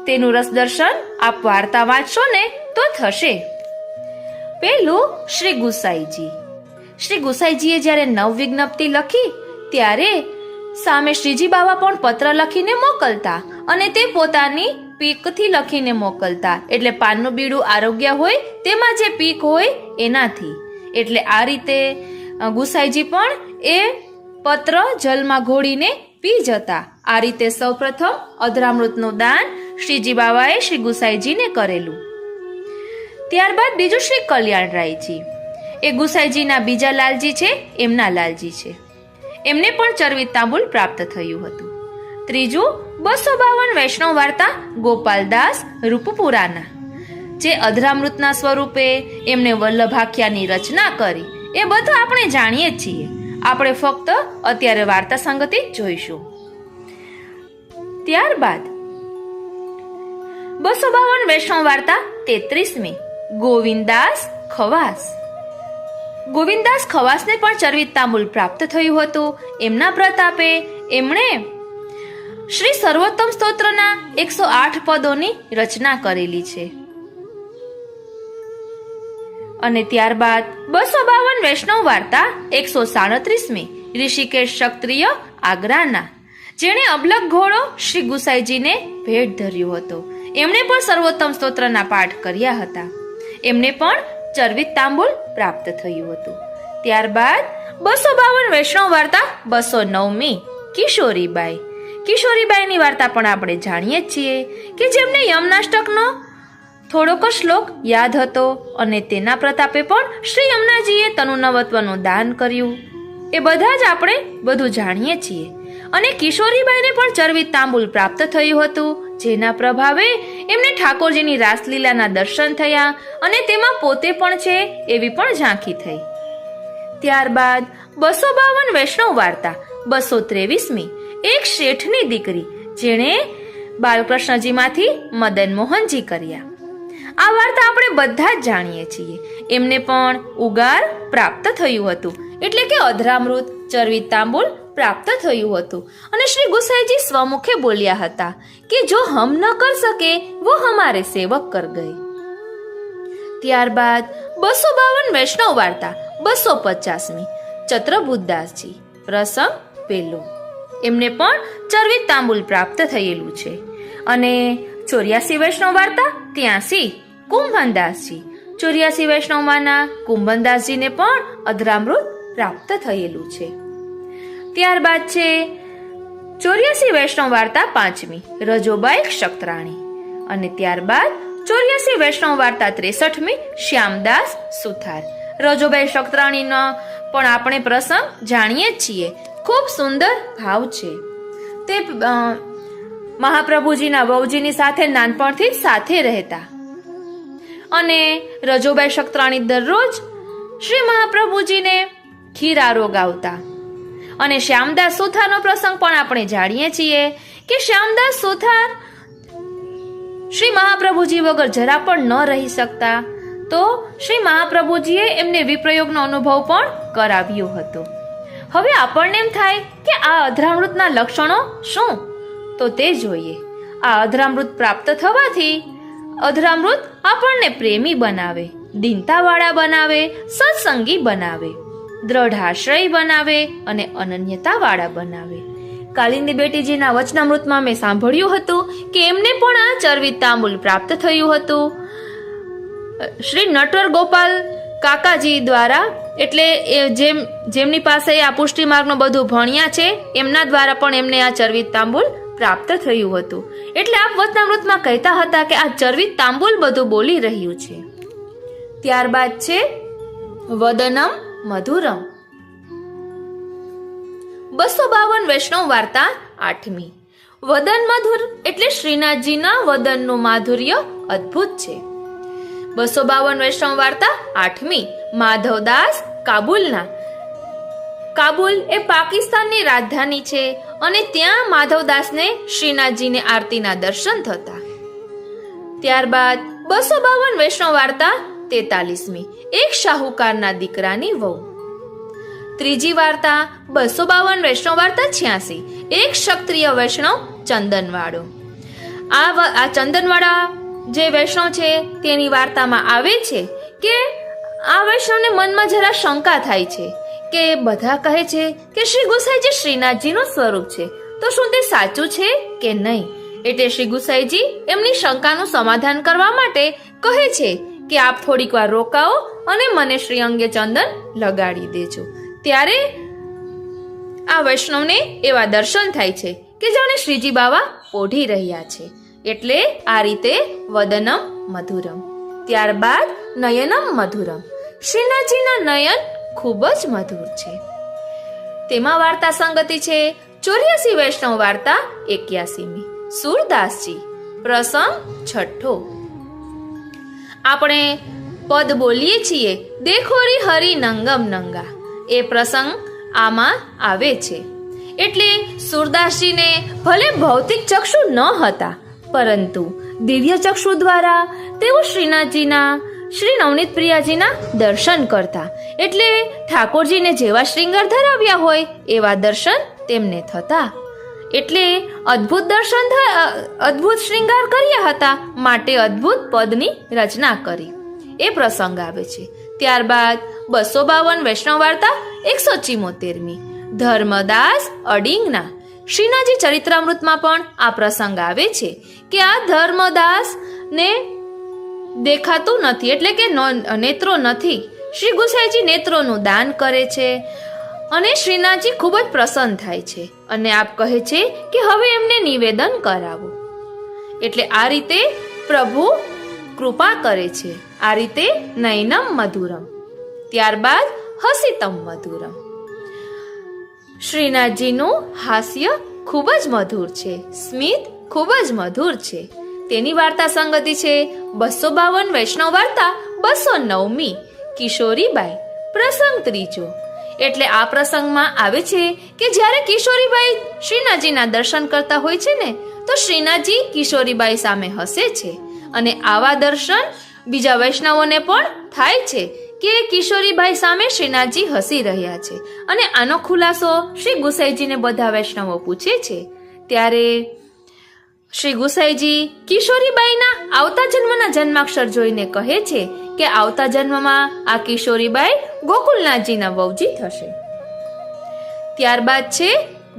તેનું રસદર્શન આપ વાર્તા વાંચશો ને તો થશે. પહેલું શ્રી ગુસાઈજી. શ્રી ગુસાઈજીએ જ્યારે નવવિજ્ઞપ્તિ લખી ત્યારે સામે શ્રીજી બાવા પણ પત્ર લખીને મોકલતા અને તે પોતાની પીકથી લખીને મોકલતા. એટલે પાનનું બીડું આરોગ્ય હોય તેમાં જે પીક હોય એનાથી. એટલે આ રીતે ગુસાઈજી પણ એ પત્ર જલમાં ઘોળીને પી જતા. આ રીતે સૌપ્રથમ અધરામૃતનું દાન શ્રીજી બાવાએ શ્રી ગુસાઈજીને કરેલું. ત્યારબાદ બીજું શ્રી કલ્યાણરાયજી. એ ગુસાઈજીના બીજા લાલજી છે, એમના લાલજી છે. એમને પણ ચરવિત તાંબુલ પ્રાપ્ત થયું હતું. ત્રીજું 252 વૈષ્ણવ વાર્તા ગોપાલદાસ રૂપપુરાના, જે અધરામૃતના સ્વરૂપે એમને વલ્લભાખ્યાની રચના કરી. એ બધું આપણે જાણીએ જ છીએ. આપણે ફક્ત અત્યારે વાર્તા સંગતિ જોઈશું. ત્યારબાદ 252 વૈષ્ણવ વાર્તા 33મી ગોવિંદાસ ખવાસ. ગોવિંદાસ ખવાસને પણ ચરવિત તાંબુલ પ્રાપ્ત થયું હતું. એમના પ્રતાપે એમણે શ્રી સર્વોત્તમ સ્તોત્રના 108 પદોની રચના કરેલી છે. અને ત્યારબાદ 252 વૈષ્ણવ વાર્તા 137મી ઋષિકેશ ક્ષત્રિય આગ્રાના, જેણે અબલક ઘોડો શ્રી ગુસાઈજીને ભેટ ધર્યો હતો. એમણે પણ સર્વોત્તમ સ્તોત્રના પાઠ કર્યા હતા. એમને પણ ચરવિત તાંબુલ પ્રાપ્ત થયું હતું. ત્યારબાદ 252 વૈષ્ણવ વાર્તા 209મી કિશોરીબાઈ. કિશોરીબાઈની વાર્તા પણ આપણે જાણીએ જ છીએ કે જેમને યમનાષ્ટકનો થોડોક શ્લોક યાદ હતો અને તેના પ્રતાપે પણ શ્રી યમુનાજીએ તનુનવત્વનું દાન કર્યું. એ બધા જ આપણે બધું જાણીએ છીએ. અને કિશોરીબાઈને પણ ચરવિત તાંબુલ પ્રાપ્ત થયું હતું, જેના પ્રભાવે એમને ઠાકોરજીની રાસલીલાના દર્શન થયા અને તેમાં પોતે પણ છે એવી પણ ઝાંખી થઈ. ત્યારબાદ 252 વૈષ્ણવ વાર્તા 223મી એક શેઠની દીકરી જેણે બાલકૃષ્ણજીમાંથી મદન મોહનજી કર્યા. આ વાર્તા આપણે બધા જ જાણીએ છીએ. એમને પણ ઉગાર પ્રાપ્ત થયું હતું, એટલે કે અધરામૃત ચરવિત તાંબુલ પ્રાપ્ત થયું હતું. અને શ્રી ગુસાઈજી સ્વમુખે બોલ્યા હતા કે જો હમ ન કર સકે વો હમારે સેવક કર ગઈ. ત્યારબાદ 252 વૈષ્ણવ વાર્તા 250મી ચત્રભૂતદાસજી પ્રસંગ પહેલો. એમને પણ ચરવિત તાંબુલ પ્રાપ્ત થયેલું છે. અને 84 વૈષ્ણવ વાર્તા 83 કુંભનદાસજી. 84 વૈષ્ણવમાંના કુંભનદાસજીને પણ અધરામૃત પ્રાપ્ત થયેલું છે. ત્યારબાદ છે 84 વૈષ્ણવ વાર્તા 5મી રજોબાઈ ક્ષત્રાણી. અને ત્યારબાદ 84 વૈષ્ણવ વાર્તા 63મી શ્યામદાસ સુથાર. રજોબાઈ ક્ષત્રાણીનો પણ આપણે પ્રસંગ જાણીએ જ છીએ. ખૂબ સુંદર ભાવ છે. તે મહાપ્રભુજીના વહુજીની સાથે નાનપણથી જ સાથે રહેતા. અને રજોબાઈ ક્ષત્રાણી દરરોજ શ્રી મહાપ્રભુજીને ખીરારો ગાવતા. અને શ્યામદાસ સુથારનો પ્રસંગ પણ આપણે જાણીએ છીએ કે શ્યામદાસ સુથાર શ્રી મહાપ્રભુજી વગર જરા પણ ન રહી શકતા. તો શ્રી મહાપ્રભુજીએ એમને વિપ્રયોગનો અનુભવ પણ કરાવ્યો હતો. હવે આપણને એમ થાય કે આ અધરામૃતના લક્ષણો શું? તો તે જોઈએ. આ અધરામૃત પ્રાપ્ત થવાથી અધરામૃત આપણને પ્રેમી બનાવે, દીનતાવાળા બનાવે, સત્સંગી બનાવે, દ્રઢાશ્રય બનાવે અને અનન્યતાવાળા બનાવે. કાલિંદી બેટીજીના વચનામૃતમાં મેં સાંભળ્યું હતું કે એમને પણ આ ચરવિત તાંબુલ પ્રાપ્ત થયું હતું. શ્રી નટવર ગોપાલ કાકાજી દ્વારા, એટલે જેમની પાસે આ પુષ્ટિ માર્ગનું બધું ભણ્યા છે એમના દ્વારા પણ એમને આ ચરવિત તાંબુલ પ્રાપ્ત થયું હતું. એટલે આપ વચનામૃતમાં કહેતા હતા કે આ ચરવિત તાંબુલ બધું બોલી રહ્યું છે. ત્યારબાદ છે વદનમ મધુરમ 252 વૈષ્ણવ વાર્તા 8મી. વદન મધુર એટલે શ્રીનાથજીના વદનનું માધુર્ય અદ્ભુત છે. 252 વૈષ્ણવ વાર્તા 8મી માધવદાસ કાબુલના. કાબુલ એ પાકિસ્તાનની રાજધાની છે અને ત્યાં માધવદાસને શ્રીનાથજીને આરતીના દર્શન થતા. ત્યારબાદ 252 વૈષ્ણવ વાર્તા 43મી એક શાહુકારના દીકરાની વહુ. ત્રીજી વાર્તા 252 વૈષ્ણવ વાર્તા 86 એક ક્ષત્રિય વૈષ્ણવ ચંદનવાળો. આ ચંદનવાળા જે વૈષ્ણવ છે તેની વાર્તામાં આવે છે કે આ વૈષ્ણવને મનમાં જરા શંકા થાય છે કે બધા કહે છે કે શ્રી ગુસાઈજી શ્રીનાથજીનું સ્વરૂપ છે, તો શું તે સાચું છે કે નહીં? એટલે શ્રી ગુસાઈજી એમની શંકાનું સમાધાન કરવા માટે કહે છે કે આપ થોડીક વાર રોકાઓ અને મને શ્રી અંગે ચંદન લગાડી દેજો. ત્યારે આ વૈષ્ણવને એવા દર્શન થાય છે કે જાણે શ્રીજી બાવા પોઢી રહ્યા છે. એટલે આ રીતે વદનમ મધુરમ. ત્યારબાદ નયનમ મધુરમ. શ્રીનાથજીના નયન ખૂબ જ મધુર છે. તેમાં વાર્તા સંગતિ છે 84 વૈષ્ણવ વાર્તા 81મી સુરદાસજી. પ્રસંગ છઠ્ઠો. આપણે પદ બોલીએ છીએ દેખોરી હરિ નંગમ નંગા. એ પ્રસંગ આમાં આવે છે. એટલે સુરદાસજીને ભલે ભૌતિક ચક્ષુ ન હતા, પરંતુ દિવ્ય ચક્ષુ દ્વારા તેઓ શ્રીનાથજીના શ્રી નવનીત પ્રિયાજીના દર્શન કરતા. એટલે ઠાકોરજીને જેવા શ્રીંગાર ધરાવ્યા હોય એવા દર્શન તેમને થતા. એટલે અદ્ભુત શ્રીંગાર કર્યા હતા, માટે અદ્ભુત પદની રચના કરી. એ પ્રસંગ આવે છે. ત્યારબાદ 252 વૈષ્ણવ વાર્તા 174મી ધર્મદાસ અડિંગના. શ્રીનાથજી ચરિત્રામૃતમાં પણ આ પ્રસંગ આવે છે કે આ ધર્મદાસ ને દેખાતું નથી, એટલે કે નેત્રો નથી. શ્રી ગુસાઈજી નેત્રોનું દાન કરે છે અને શ્રીનાથજી ખૂબ જ પ્રસન્ન થાય છે અને આપ કહે છે કે હવે એમને નિવેદન કરાવો. એટલે આ રીતે પ્રભુ કૃપા કરે છે. આ રીતે નયનમ મધુરમ, ત્યારબાદ હસિતમ મધુરમ. શ્રીનાથજીનું હાસ્ય ખૂબ જ મધુર છે, સ્મિત ખૂબ જ મધુર છે. તેની વાર્તા સંગતિ છે 252 વૈષ્ણવ વાર્તા 209મી કિશોરીબાઈ પ્રસંગ ત્રીજો. એટલે આ પ્રસંગમાં આવે છે કે જ્યારે કિશોરીબાઈ શ્રીનાથજીના દર્શન કરતા હોય છે ને, તો શ્રીનાથજી કિશોરીબાઈ સામે હસે છે અને આવા દર્શન બીજા વૈષ્ણવોને પણ થાય છે કે કિશોરીબાઈ સામે શ્રીનાથજી હસી રહ્યા છે. અને આનો ખુલાસો શ્રી ગુસાઈજીને બધા વૈષ્ણવો પૂછે છે. ત્યારે શ્રી ગુસાઈજી કિશોરીબાઈના આવતા જન્મના જન્માક્ષર જોઈને કહે છે કે આવતા જન્મમાં આ કિશોરીબાઈ ગોકુલનાથજીના વહુજી થશે. ત્યારબાદ છે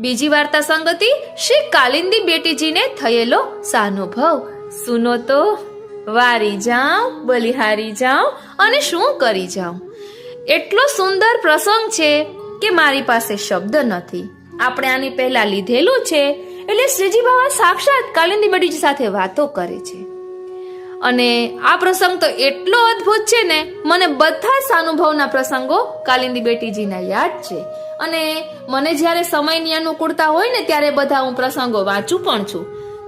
બીજી વાર્તા સંગતિ શ્રી કાલિંદી બેટીજીને થયેલો સાનુભવ. સુનો તો વારી જાઉં, બલિહારી જાઉં અને શું કરી જાઉં. એટલો સુંદર પ્રસંગ છે કે મારી પાસે શબ્દ નથી. આપણે આની પહેલા લીધેલું છે. એટલે શ્રીજી બાબા સાક્ષાત કાલિંદી બેટીજી સાથે વાતો કરે છે અને આ પ્રસંગ તો એટલો અદ્ભુત છે ને, મને બધા જ અનુભવના પ્રસંગો કાલિંદી બેટીજીના યાદ છે. અને મને જ્યારે સમયની અનુકૂળતા હોય ને ત્યારે બધા હું પ્રસંગો વાંચું પણ છું,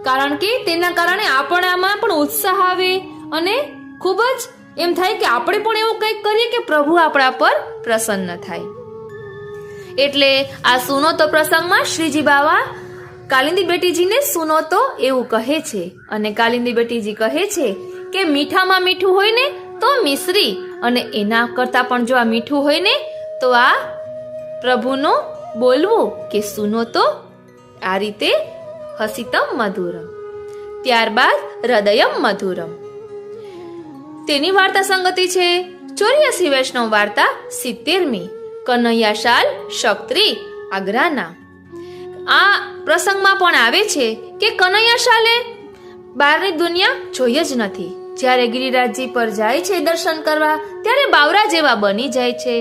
કારણ કે તેના કારણે આપણામાં પણ ઉત્સાહ આવે અને ખૂબ જ એમ થાય કે આપણે પણ એવું કંઈક કરીએ કે પ્રભુ આપણા પર પ્રસન્ન થાય. એટલે આ સુનો તો પ્રસંગમાં શ્રીજી બાવા કાલિંદી બેટીજીને સુનો તો એવું કહે છે અને કાલિંદી બેટીજી કહે છે કે મીઠામાં મીઠું હોય ને તો મિશ્રી, અને એના કરતાં પણ જો આ મીઠું હોય ને તો આ પ્રભુનું બોલવું કે સુનો તો. આ રીતે હસિતમ મધુરમ. ત્યારબાદ હૃદયમ મધુરમ. તેની વાર્તા સંગતિ છે 84 વૈષ્ણવ વાર્તા 70મી કનૈયાશાલ શક્ત્રી આગ્રાના. આ પ્રસંગમાં પણ આવે છે કે કનૈયાશાલે બહારની દુનિયા જોઈ જ નથી. જ્યારે ગિરિરાજજી પર જાય છે દર્શન કરવા ત્યારે બાવરા જેવા બની જાય છે.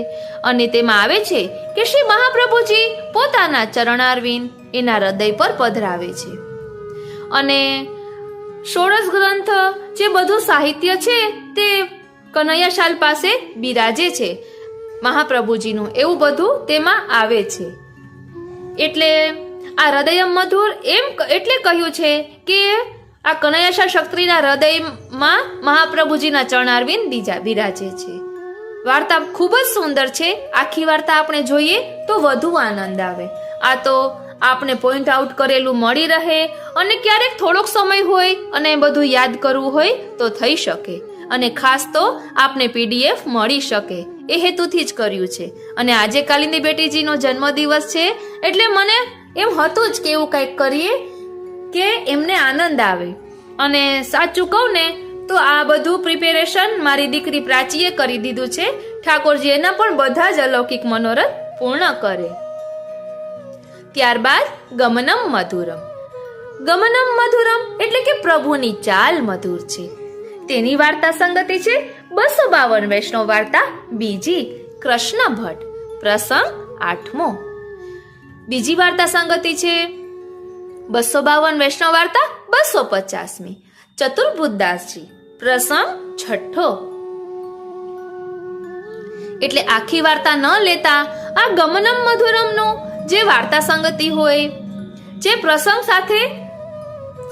અને તેમાં આવે છે કે શ્રી મહાપ્રભુજી પોતાના ચરણારવિંદ એના હૃદય પર પધરાવે છે. અને ષોડશ ગ્રંથ જે બધું સાહિત્ય છે તે કનૈયાશાલ પાસે બિરાજે છે મહાપ્રભુજીનું, એવું બધું તેમાં આવે છે. એટલે આ હૃદયમ મધુર એમ એટલે કહ્યું છે કે આ કનૈયાશાલ શક્ત્રીના હૃદયમાં મહાપ્રભુજીના ચરણારવિંદ બિરાજે છે. વાર્તા ખૂબ જ સુંદર છે. આખી વાર્તા આપણે જોઈએ તો વધુ આનંદ આવે. આ તો આપણે પોઈન્ટ આઉટ કરેલું મળી રહે અને ક્યારેક થોડોક સમય હોય અને બધું યાદ કરવું હોય તો થઈ શકે. અને ખાસ તો આપને PDF મળી શકે એ હેતુથી જ કર્યું છે. અને આજે કાલિંદી બેટીજીનો જન્મદિવસ છે એટલે મને એમ હતું જ કે એવું કંઈક કરીએ કે એમને આનંદ આવે. અને સાચું કહું ને તો આ બધું પ્રિપેરેશન મારી દીકરી પ્રાચીએ કરી દીધું છે. ઠાકોરજી એના પણ બધા જ અલૌકિક મનોરથ પૂર્ણ કરે. ત્યારબાદ ગમનમ મધુરમ. ગમનમ મધુરમ એટલે કે પ્રભુની ચાલ મધુર છે. તેની વાર્તા સંગતિ છે 252 વૈષ્ણવ વાર્તા બીજી કૃષ્ણ ભટ્ટ પ્રસંગ 8મો. બીજી વાર્તા સંગતિ છે 252 વૈષ્ણવ વાર્તા 250મી ચતુર્બુદ્ધદાસજી પ્રસંગ 6. એટલે આખી વાર્તા ન લેતા આ ગમનમ મધુરમનું જે વાર્તા સંગતિ હોય, જે પ્રસંગ સાથે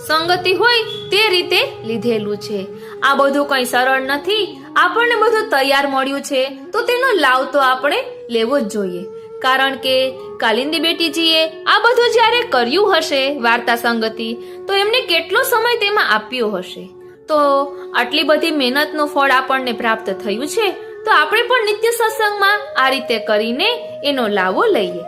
સંગતિ હોય તે રીતે લીધેલું છે. આ બધું કંઈ સરળ નથી. આપણને બધું તૈયાર મળ્યું છે તો તેનો લાભ તો આપણે લેવો જ જોઈએ. કારણ કે કાલિંદી બેટીજીએ આ બધું જ્યારે કર્યું હશે વાર્તા સંગતિ, તો એમને કેટલો સમય તેમાં આપ્યો હશે. તો આટલી બધી મહેનતનું ફળ આપણને પ્રાપ્ત થયું છે તો આપણે પણ નિત્ય સત્સંગમાં આ રીતે કરીને એનો લાવો લઈએ.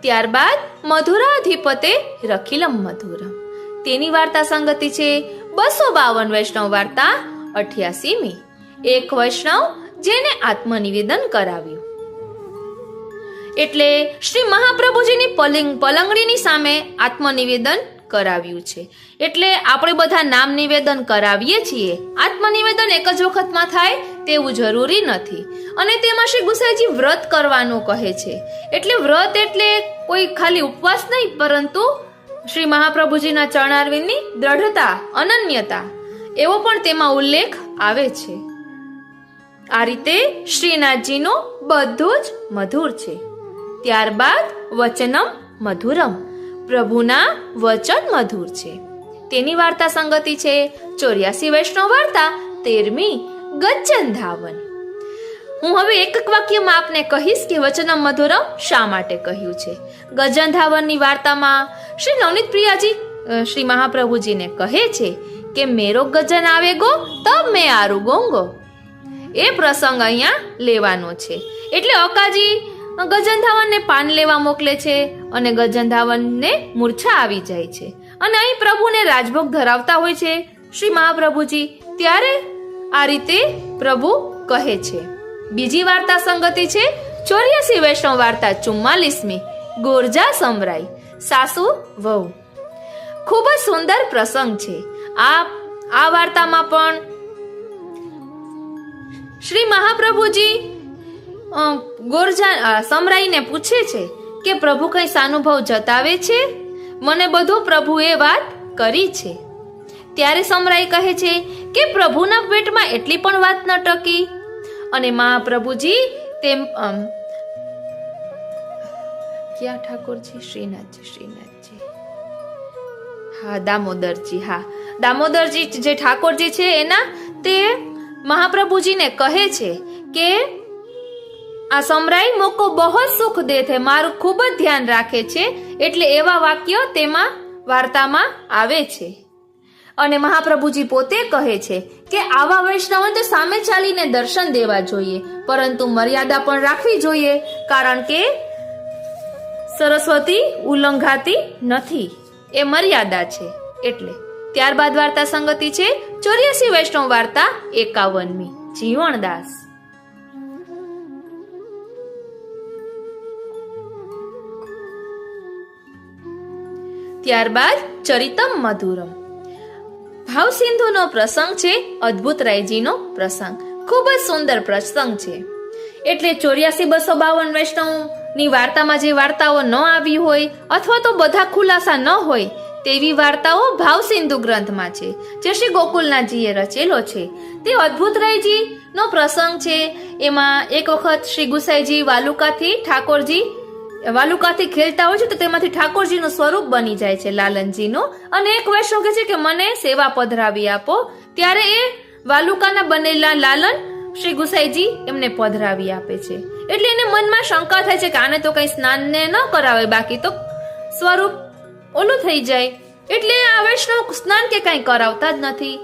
ત્યારબાદ મધુરાધિપતે રખિલમ મધુરમ. તેની વાર્તા સંગતિ છે 252 વૈષ્ણવ વાર્તા 88મી એક વૈષ્ણવ જેને આત્મનિવેદન કરાવ્યું. એટલે શ્રી મહાપ્રભુજીની પલંગડીની સામે આત્મનિવેદન કરાવ્યું છે. એટલે આપણે બધા નામ નિવેદન કરાવીએ છીએ. આત્મનિવેદન એક જ વખતમાં થાય તેવું જરૂરી નથી. અને તેમાં શ્રી ગુસાઈજી વ્રત કરવાનું કહે છે. એટલે વ્રત એટલે કોઈ ખાલી ઉપવાસ નહીં, પરંતુ શ્રી મહાપ્રભુજીના ચરણારવિંદની દ્રઢતા, અનન્યતા એવો પણ તેમાં ઉલ્લેખ આવે છે. આ રીતે શ્રીનાથજીનું બધું જ મધુર છે. ત્યારબાદ વચનમ મધુરમ, પ્રભુના વચન મધુર છે. તેની વાર્તા સંગતિ છે 84 વૈષ્ણવ વાર્તા 13મી ગજ્જન ધાવન. હું હવે એક વાક્યમાં આપને કહીશ કે વચનમ મધુરમ શા માટે કહ્યું છે. ગજ્જન ધાવનની વાર્તામાં શ્રી નવનીત પ્રિયાજી શ્રી મહાપ્રભુજીને કહે છે કે મેરો ગજન આવે ગો તબ મેં આરું ગોંગો. એ પ્રસંગ અહીંયા લેવાનો છે. એટલે અકાજી ગજન ધાવનને પાન લેવા મોકલે છે અને ગજન ધાવનને મૂર્છા આવી જાય છે અને અહીં પ્રભુને રાજભોગ ધરાવતા હોય છે શ્રી મહાપ્રભુજી. ત્યારે આ રીતે પ્રભુ કહે છે. બીજી વાર્તા સંગતિ છે 84 વૈષ્ણવ વાર્તા 44મી ગોરજા સમરાઈ, સાસુ વહુ. ખૂબ જ સુંદર પ્રસંગ છે. આ વાર્તામાં પણ શ્રી મહાપ્રભુજી ગોરજા સમરાઈને પૂછે છે કે પ્રભુ કઈ સાનુભવ જતાવે છે? મને બધું પ્રભુએ વાત કરી છે. ત્યારે સમરાઈ કહે છે કે પ્રભુના પેટમાં એટલી પણ વાત ન ટકી. અને મહાપ્રભુજી તેમ ક્યાં ઠાકોરજી? શ્રીનાથજી હા, દામોદરજી જે ઠાકોરજી છે એના, તે મહાપ્રભુજીને કહે છે કે આ સમરાઈ મોકો બહુ સુખ દે છે, મારું ખૂબ જ ધ્યાન રાખે છે. એટલે એવા વાક્યો તેમાં વાર્તામાં આવે છે. અને મહાપ્રભુજી પોતે કહે છે કે આવા વૈષ્ણવ તો સામે ચાલીને દર્શન દેવા જોઈએ, પરંતુ મર્યાદા પણ રાખવી જોઈએ, કારણ કે સરસ્વતી ઉલ્લંઘાતી નથી, એ મર્યાદા છે. એટલે ત્યારબાદ વાર્તા સંગતિ છે 84 વૈષ્ણવ વાર્તા 51મી જીવણદાસ. ત્યારબાદ ચરિતમ મધુરમ. ભાવસિંધુનો પ્રસંગ છે, અદ્ભુત રાયજીનો પ્રસંગ. ખૂબ જ સુંદર પ્રસંગ છે. એટલે 84-252 વૈષ્ણવની વાર્તામાં જે વાર્તાઓ ન આવી હોય અથવા તો બધા ખુલાસા ન હોય તેવી વાર્તાઓ ભાવસિંધુ ગ્રંથમાં છે, જે શ્રી ગોકુલનાથજીએ રચેલો છે. તે અદ્ભુત રાયજી નો પ્રસંગ છે. એમાં એક વખત શ્રી ગુસાઈજી વાલુકાથી ખેલતા હોય છે, તો તેમાંથી ઠાકોરજીનું સ્વરૂપ બની જાય છે લાલનજીનું. અને એક વૈષ્ણવ કહે છે કે મને સેવા પધરાવી આપો. ત્યારે એ વાલુકાના બનેલા લાલન શ્રી ગુસાઈજી એમને પધરાવી આપે છે. એટલે એને મનમાં શંકા થાય છે કે આને તો કઈ સ્નાનને ન કરાવે, બાકી તો સ્વરૂપ ઓલું થઈ જાય. એટલે આ વૈષ્ણવ સ્નાન કે કઈ કરાવતા જ નથી.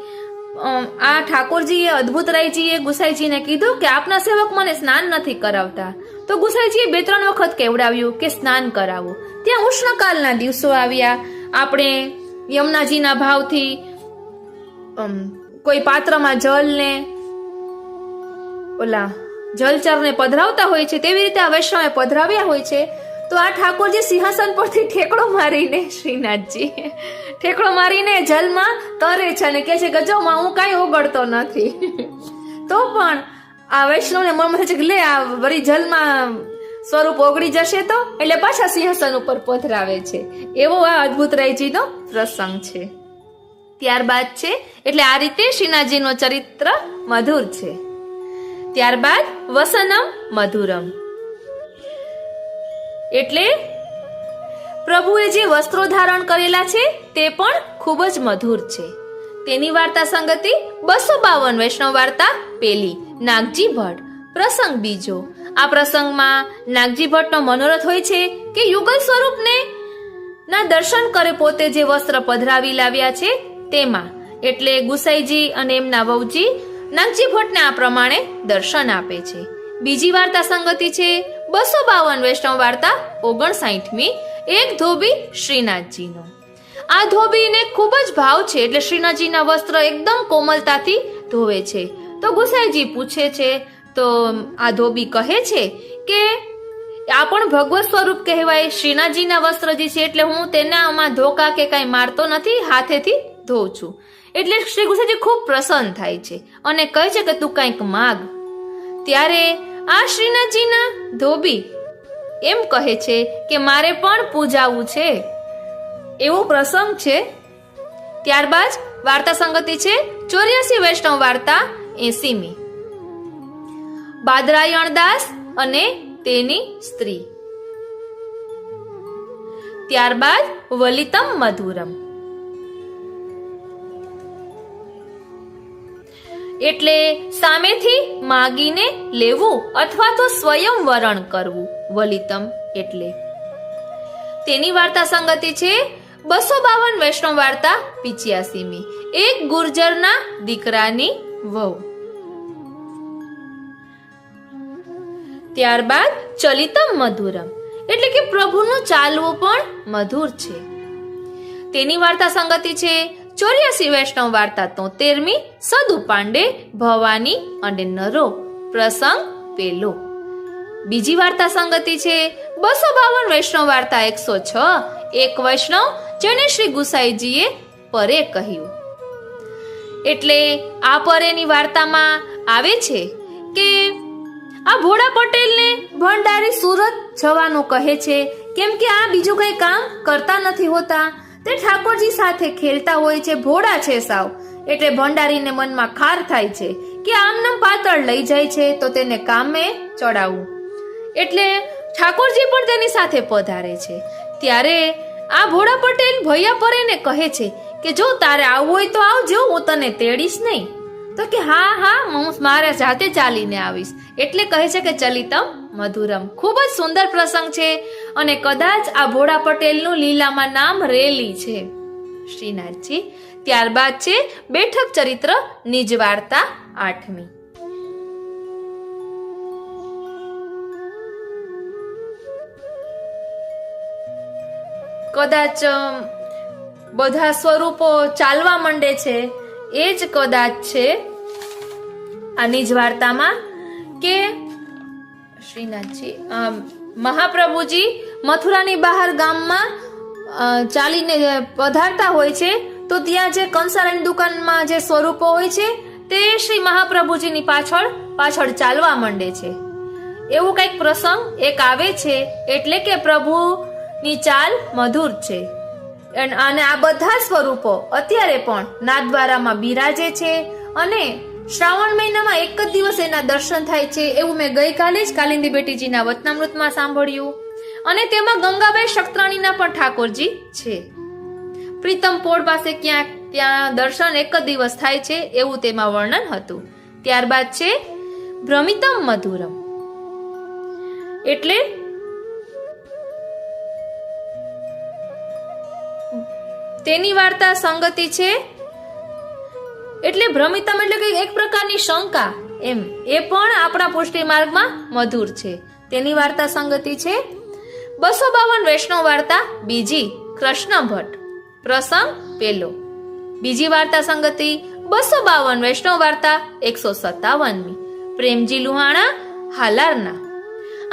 આ ઠાકોરજીએ અદ્ભુત રાયજીએ ગુસાઈજીને કીધું કે આપના સેવક મને સ્નાન નથી કરાવતા. તો ગુસાઈજીએ 2-3 વખત કેવડાવ્યું કે સ્નાન કરાવો. ત્યાં ઉષ્ણકાલના દિવસો આવ્યા. આપણે યમુનાજીના ભાવથી કોઈ પાત્રમાં જલને જલચરને પધરાવતા હોય છે, તેવી રીતે આ વૈષ્ણવે પધરાવ્યા હોય છે. તો આ ઠાકોરજી સિંહાસન પરથી ઠેકડો મારીને શ્રીનાથજી ઠેકડો મારીને જલમાં તરે છે અને કહે છે ગજોમાં હું કાંઈ ઓગળતો નથી. તો પણ આ વૈષ્ણવને મનમાં થાય છે કે લે આ વળી જલમાં સ્વરૂપ ઓગળી જશે તો, એટલે પાછા સિંહાસન ઉપર પધરાવે છે. એવો આ અદ્ભુત રાયજીનો પ્રસંગ છે. ત્યારબાદ છે એટલે આ રીતે શ્રીનાથજીનો ચરિત્ર મધુર છે. ત્યારબાદ વસનમ મધુરમ. એટલે પ્રભુએ જે વસ્ત્રો ધારણ કરેલા છે તે પણ ખૂબ જ મધુર છે. તેની વાર્તા સંગતિ 252 વૈષ્ણવ વાર્તા 1 નાગજી ભટ્ટ. પ્રસંગ બીજો. આ પ્રસંગમાં નાગજી ભટ્ટનો મનોરથ હોય છે કે યુગલ સ્વરૂપને ના દર્શન કરે પોતે જે વસ્ત્ર પધરાવી લાવ્યા છે તેમાં. એટલે ગુસાઈજી અને એમના વહુજી નાગજી ભટ્ટને આ પ્રમાણે દર્શન આપે છે. બીજી વાર્તા સંગતિ છે 252 વૈષ્ણવ વાર્તા 59મી એક ધોબી શ્રીનાથજીનો. આ ધોબીને ખૂબ જ ભાવ છે, એટલે શ્રીનાથજીના વસ્ત્ર એકદમ કોમલતાથી ધોવે છે. તો ગુસાઈજી પૂછે છે, તો આ ધોબી કહે છે કે આ પણ ભગવત સ્વરૂપ કહેવાય. શ્રીનાથજીના વસ્ત્ર જે છે એટલે હું તેનામાં ધોકા કે કાંઈ મારતો નથી, હાથેથી ધોઉં છું. એટલે શ્રી ગુસાઈજી ખૂબ પ્રસન્ન થાય છે અને કહે છે કે તું કંઈક માગ. ત્યારે આ શ્રીનાથજીના ધોબી એમ કહે છે કે મારે પણ પૂજાવું છે. એવો પ્રસંગ છે. ત્યારબાદ વાર્તા સંગતિ છે 84 વૈષ્ણવ વાર્તા 80મી. બાદરાયણ દાસ અને તેની સ્ત્રી. ત્યારબાદ વલિતમ મધુરમ. એટલે સામેથી માગીને લેવું અથવા તો સ્વયં વરણ કરવું. વલિતમ એટલે તેની વાર્તા સંગતિ છે 252 વૈષ્ણવ વાર્તા 85મી. એક ગુર્જરના દીકરાની વહુ. ત્યારબાદ ચલિતમ મધુરમ એટલે કે પ્રભુનું ચાલવું પણ મધુર છે. તેની વાર્તા સંગતિ છે 84 વૈષ્ણવ વાર્તા 73મી. સદુ પાંડે ભવાની અને નરો. પ્રસંગ પેલો. બીજી વાર્તા સંગતિ છે 252 વૈષ્ણવ વાર્તા 106. એક વૈષ્ણવ જેને શ્રી ગુસાઈજીએ પરે કહ્યું. એટલે આ પરેની વાર્તામાં આવે છે કે આ ભોળા પટેલને ભંડારી સુરત જવાનું કહે છે, કેમ કે આ બીજું કઈ કામ કરતા નથી હોતા. તે ઠાકોરજી સાથે ખેલતા હોય છે, ભોળા છે સાવ. એટલે ભંડારીને મનમાં ખાર થાય છે કે આમનામ પાતળ લઈ જાય છે તો તેને કામે ચડાવવું. એટલે ઠાકોરજી પણ તેની સાથે પધારે છે. ત્યારે આ ભોળા પટેલ ભૈયા પરેને કહે છે કે જો તારે આવવું હોય તો આવજો, હું તને તેડીશ નહીં. તો કે હા હું મારા જાતે ચાલીને આવીશ. એટલે કહે છે કે ચલિતમ મધુરમ. ખૂબ જ સુંદર પ્રસંગ છે અને કદાચ આ ભોળા પટેલનું લીલામાં નામ રેલી છે શ્રીનાથજી. ત્યારબાદ છે બેઠક ચરિત્ર નિજ વાર્તા 8મી. કદાચ બધા સ્વરૂપો ચાલવા માંડે છે, એ જ કદાચ છે આ નિજ વાર્તામાં કે શ્રીનાથજી મહાપ્રભુજી મથુરાની બહાર ગામમાં ચાલીને પધારતા હોય છે તો ત્યાં જે કંસારાની દુકાનમાં જે સ્વરૂપો હોય છે તે શ્રી મહાપ્રભુજીની પાછળ ચાલવા માંડે છે. એવું કંઈક પ્રસંગ એક આવે છે. એટલે કે પ્રભુની ચાલ મધુર છે અને આ બધા સ્વરૂપો અત્યારે પણ નાથદ્વારામાં બિરાજે છે અને શ્રાવણ મહિનામાં એક જ દિવસ એના દર્શન થાય છે. એવું મેં ગઈકાલે જ કાલિંદી બેટીજીના વચનામૃતમાં સાંભળ્યું. અને તેમાં ગંગાબાઈ શક્ત્રાણીના પણ ઠાકોરજી છે. પ્રીતમ પોળ પાસે ત્યાં દર્શન એક જ દિવસ થાય છે એવું તેમાં વર્ણન હતું. ત્યારબાદ છે ભ્રમિતમ મધુરમ એટલે તેની વાર્તા સંગતિ છે. એટલે ભ્રમિતમ એટલે કે એક પ્રકારની શંકા, એમ એ પણ આપણા પુષ્ટિ માર્ગમાં મધુર છે. તેની વાર્તા સંગતિ છે 252 વૈષ્ણવ વાર્તા 2જી. કૃષ્ણ ભટ્ટ. પ્રસંગ પેલો. બીજી વાર્તા સંગતિ 252 વૈષ્ણવ વાર્તા 157મી. પ્રેમજી લુહાણા હાલારના.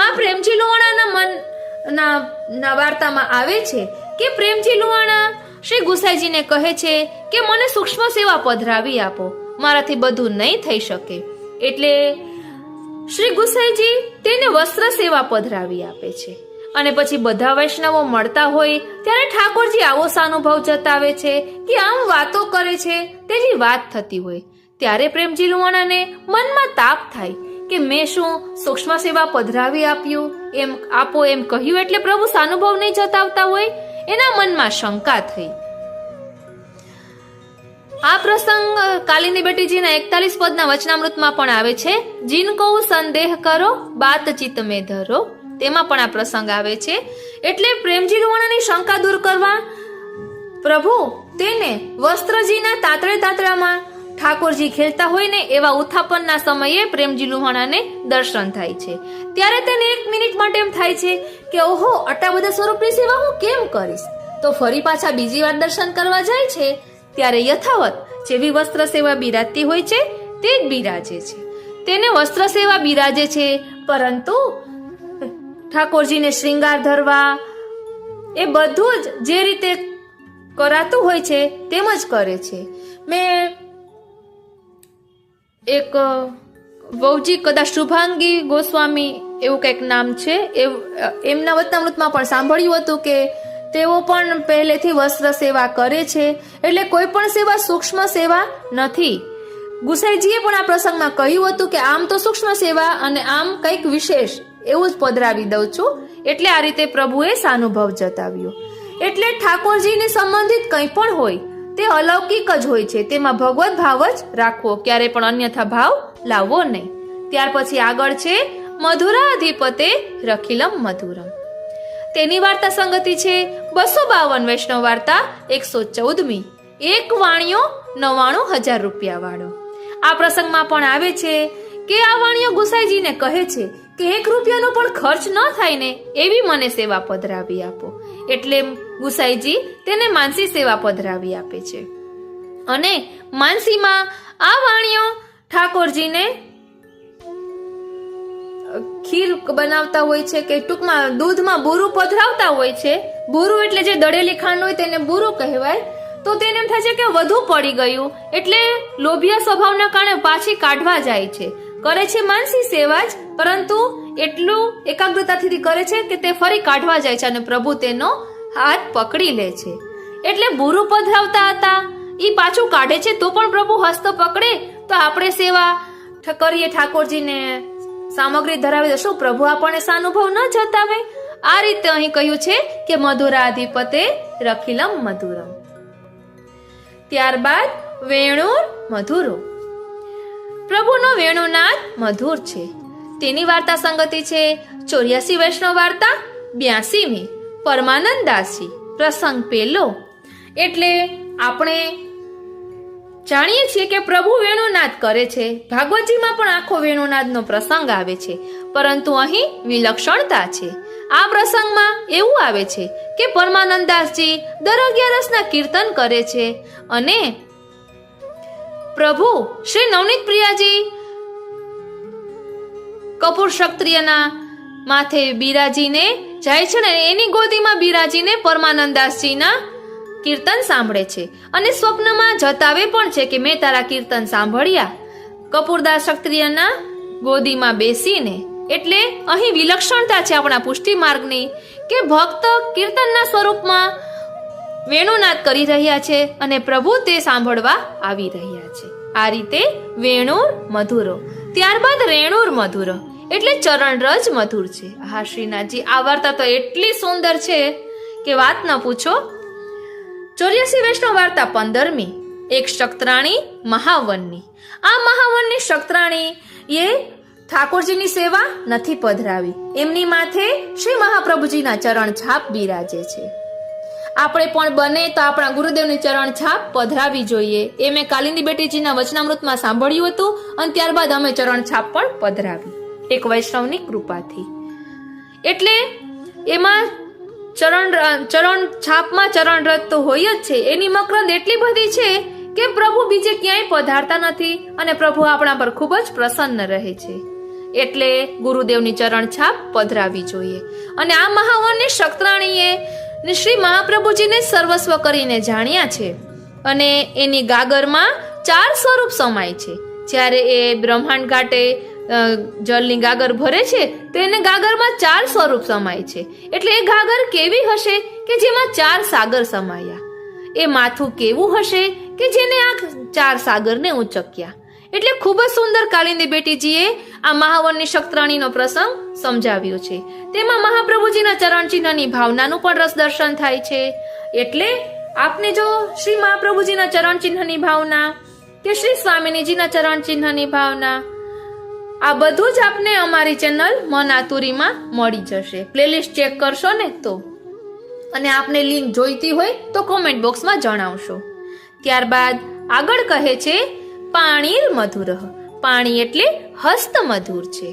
આ પ્રેમજી લુહાણાના વાર્તામાં આવે છે કે પ્રેમજી લુહાણા શ્રી ગુસાઈજીને કહે છે કે મને સૂક્ષ્મ સેવા પધરાવી આપો, મારાથી બધું નહીં થઈ શકે. એટલે શ્રી ગુસાઈજી તેને વસ્ત્ર સેવા પધરાવી આપે છે. અને પછી બધા વૈષ્ણવો મળતા હોય ત્યારે ઠાકોરજી આવો સાનુભવ જતાવે છે કે આમ વાતો કરે છે તેની વાત થતી હોય. ત્યારે પ્રેમજી લુહાણાને મનમાં તાપ થાય કે મેં શું સૂક્ષ્મ સેવા પધરાવી આપો એમ કહ્યું એટલે પ્રભુ સાનુભવ નહીં જતાવતા હોય. એના મનમાં શંકા થઈ. આ પ્રસંગ કાલિંદી બેટીજીના 41 પદના વચનામૃતમાં પણ આવે છે. જીન કહું સંદેહ કરો બાતચીત મેં ધરો. તેમાં પણ આ પ્રસંગ આવે છે. એટલે પ્રેમજી લુહાણાની શંકા દૂર કરવા પ્રભુ તેને વસ્ત્રજીના તાતળામાં ઠાકોરજી ખેલતા હોય ને એવા ઉત્થાપનના સમયે પ્રેમજી લુહાણાને દર્શન થાય છે. ત્યારે તેને 1 મિનિટ માટે એમ થાય છે કે ઓહો, આટલા બધા સ્વરૂપની સેવા હું કેમ કરીશ. તો ફરી પાછા બીજી વાર દર્શન કરવા જાય છે. ત્યારે યથાવત જેવી વસ્ત્ર સેવા બિરાજતી હોય છે તે જ બિરાજે છે. તેને વસ્ત્ર સેવા બિરાજે છે, પરંતુ ઠાકોરજીને શ્રૃંગાર ધરવા એ બધું જ જે રીતે કરાતું હોય છે તેમ જ કરે છે. મેં એક વહુજી, કદાચ શુભાંગી ગોસ્વામી એવું કંઈક નામ છે, એમના વચનામૃતમાં પણ સાંભળ્યું હતું કે તેઓ પણ પહેલેથી વસ્ત્ર સેવા કરે છે. એટલે કોઈ પણ સેવા સૂક્ષ્મ સેવા નથી. ગુસાઈજીએ પણ આ પ્રસંગમાં કહ્યું હતું કે આમ તો સૂક્ષ્મ સેવા અને આમ કંઈક વિશેષ એવું જ પધરાવી દઉં છું. એટલે આ રીતે પ્રભુએ સાનુભવ જતાવ્યો. એટલે ઠાકોરજીને સંબંધિત કંઈ પણ હોય તે અલૌકિક જ હોય છે, તેમાં ભગવત ભાવ જ રાખવો, ક્યારે પણ અન્યથા ભાવ લાવવો નહીં. ત્યાર પછી આગળ છે મધુરાધિપતે રખિલમ મધુરમ. તેની વાર્તા સંગતિ છે 252 વૈષ્ણવ વાર્તા 114મી, એક વાણિયો 99,000 રૂપિયા વાળો. આ પ્રસંગમાં પણ આવે છે કે આ વાણિયો ગુસાઈજીને કહે છે કે 1 રૂપિયાનો પણ ખર્ચ ન થાય ને એવી મને સેવા પધરાવી આપો. એટલે ગુસાઈજી તેને માનસી સેવા પધરાવી આપે છે. અને માનસીમાં આ વાણિયો ઠાકોરજીને ખીર બનાવતા હોય છે, કે ટૂંકમાં દૂધમાં બુરું પધરાવતા હોય છે. બુરું એટલે જે દળેલી ખાંડ હોય તેને બુરું કહેવાય. તો તેને એમ થાય છે કે વધુ પડી ગયું, એટલે લોભિયા સ્વભાવના કારણે પાછી કાઢવા જાય છે. કરે છે માનસી સેવા જ, પરંતુ એટલું એકાગ્રતાથી કરે છે કે તે ફરી કાઢવા જાય છે અને પ્રભુ તેનો હાથ પકડી લે છે. એટલે બુરું પધરાવતા હતા, એ પાછું કાઢે છે તો પણ પ્રભુ હસ્ત પકડે. તો આપણે સેવા કરીએ, ઠાકોરજીને સામગ્રી ધરાવી, શું પ્રભુ આપણને સાનુભવ ન જતાવે? આ રીતે અહીં કહ્યું છે કે મધુરાધિપતે રખિલમ મધુરમ. ત્યારબાદ વેણુર મધુરો. પ્રભુનો વેણુનાદ મધુર છે. તેની વાર્તા સંગતિ છે 84 વૈષ્ણવ વાર્તા 82મી, પરમાનંદ દાસજી. પ્રસંગ પહેલો. એટલે આપણે જાણીએ છીએ કે પ્રભુ વેણુનાદ કરે છે. ભાગવતજીમાં પણ આખો વેણુનાદનો પ્રસંગ આવે છે, પરંતુ અહીં વિલક્ષણતા છે. આ પ્રસંગમાં એવું આવે છે કે પરમાનંદાસજી દર 11 કીર્તન કરે છે અને પ્રભુ શ્રી નવનીત પ્રિયાજી કપૂર ક્ષત્રિયના માથે બિરાજીને જાય છે ને એની ગોદીમાં બિરાજીને પરમાનંદાસજીના કીર્તન સાંભળે છે અને સ્વપ્નમાં જતાવે પણ છે કે મેં તારા કીર્તન સાંભળ્યા કપૂરદાસ ક્ષત્રિયના ગોદીમાં બેસીને. એટલે અહીં વિલક્ષણતા છે આપણા પુષ્ટિ માર્ગની કે ભક્ત કીર્તનના સ્વરૂપમાં વેણુનાદ કરી રહ્યા છે અને પ્રભુ તે સાંભળવા આવી રહ્યા છે. આ રીતે વેણુર મધુરો. ત્યારબાદ રેણુર મધુરો, એટલે ચરણરજ મધુર છે. હા શ્રીનાથજી, આ વાર્તા તો એટલી સુંદર છે કે વાત ન પૂછો. 84 વૈષ્ણવ વાર્તા 15મી, એક શક્ત્રાણી મહાવનની. આ મહાવનની શક્ત્રાણી એ ઠાકોરજીની સેવા નથી પધરાવી, એમની માથે શ્રી મહાપ્રભુજીના ચરણ છાપ બિરાજે છે. આપણે પણ બને તો આપણા ગુરુદેવની ચરણ છાપ પધરાવી જોઈએ. એ મેં કાલિંદી બેટીજીના વચનામૃતમાં સાંભળ્યું હતું અને ત્યારબાદ અમે ચરણ છાપ પણ પધરાવી એક વૈષ્ણવની કૃપાથી. એટલે એમાં ચરણ છાપમાં ચરણ રથ તો હોય જ છે. એની મકરંદ એટલી બધી છે કે પ્રભુ બીજે ક્યાંય પધારતા નથી અને પ્રભુ આપણા પર ખૂબ જ પ્રસન્ન રહે છે. એટલે ગુરુદેવની ચરણ છાપ પધરાવી જોઈએ. અને આ મહાવનની શક્ત્રાણીએ શ્રી મહાપ્રભુજીને સર્વસ્વ કરીને જાણ્યા છે અને એની ગાગરમાં 4 સ્વરૂપ સમાય છે. જ્યારે એ બ્રહ્માંડ ઘાટે જળની ગાગર ભરે છે તો એને ગાગરમાં 4 સ્વરૂપ સમાય છે. એટલે એ ગાગર કેવી હશે કે જેમાં 4 સાગર સમાયા? એ માથું કેવું હશે કે જેને આ 4 સાગરને ઉંચક્યા? એટલે ખૂબ જ સુંદર કાલિંદી બેટીજીએ આ મહાવનની શક્ત્રાણીનો પ્રસંગ સમજાવ્યો છે. તેમાં મહાપ્રભુજીના ચરણ ચિહ્નની ભાવનાનું પણ રસ દર્શન થાય છે. એટલે આપને જો શ્રી મહાપ્રભુજીના ચરણ ચિહ્નની ભાવના કે શ્રી સ્વામિનીજીના ચરણ ચિહ્નની ભાવના, આ બધું જ આપને અમારી ચેનલ મન આતુરીમાં મળી જશે. પ્લેલિસ્ટ ચેક કરશો ને તો, અને આપને લિંક જોઈતી હોય તો કોમેન્ટ બોક્સમાં જણાવશો. ત્યારબાદ આગળ કહે છે પાણીર મધુર. પાણી એટલે હસ્ત મધુર છે.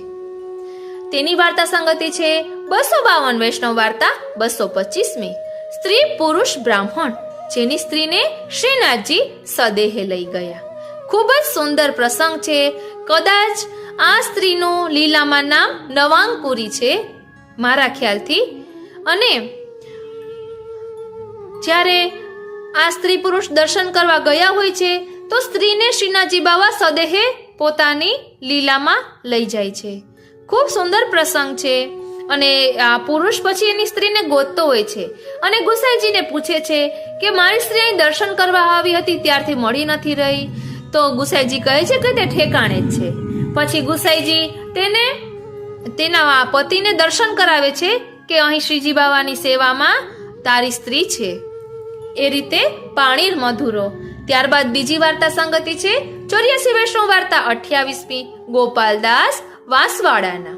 તેની વાર્તા સંગતિ છે 252 વૈષ્ણવ વાર્તા 225મી, સ્ત્રી પુરુષ બ્રાહ્મણ જેની સ્ત્રીને શ્રીનાથજી સદેહે લઈ ગયા. ખૂબ જ સુંદર પ્રસંગ છે. કદાચ આ સ્ત્રીનું લીલામાં નામ નવાંકુરી છે મારા ખ્યાલથી. અને જ્યારે આ સ્ત્રી પુરુષ દર્શન કરવા ગયા હોય છે તો સ્ત્રીને શ્રીનાથજી બાવા સદેહે પોતાની લીલામાં લઈ જાય છે. ખૂબ સુંદર પ્રસંગ છે. અને આ પુરુષ પછી એની સ્ત્રીને ગોતતો હોય છે અને ગુસાઈજીને પૂછે છે કે મારી સ્ત્રી અહીં દર્શન કરવા આવી હતી ત્યારથી મળી નથી રહી. તો ગુસાઈજી કહે છે કે તે ઠેકાણે જ છે. પછી ગુસાઈજી તેને તેના પતિને દર્શન કરાવે છે કે અહીં શ્રીજી બાવાની સેવામાં તારી સ્ત્રી છે. એ રીતે પાણીર મધુરો. ત્યારબાદ બીજી વાર્તા સંગતિ છે 84 વૈષ્ણવ વાર્તા 28મી ગોપાલદાસ વાંસવાડાના.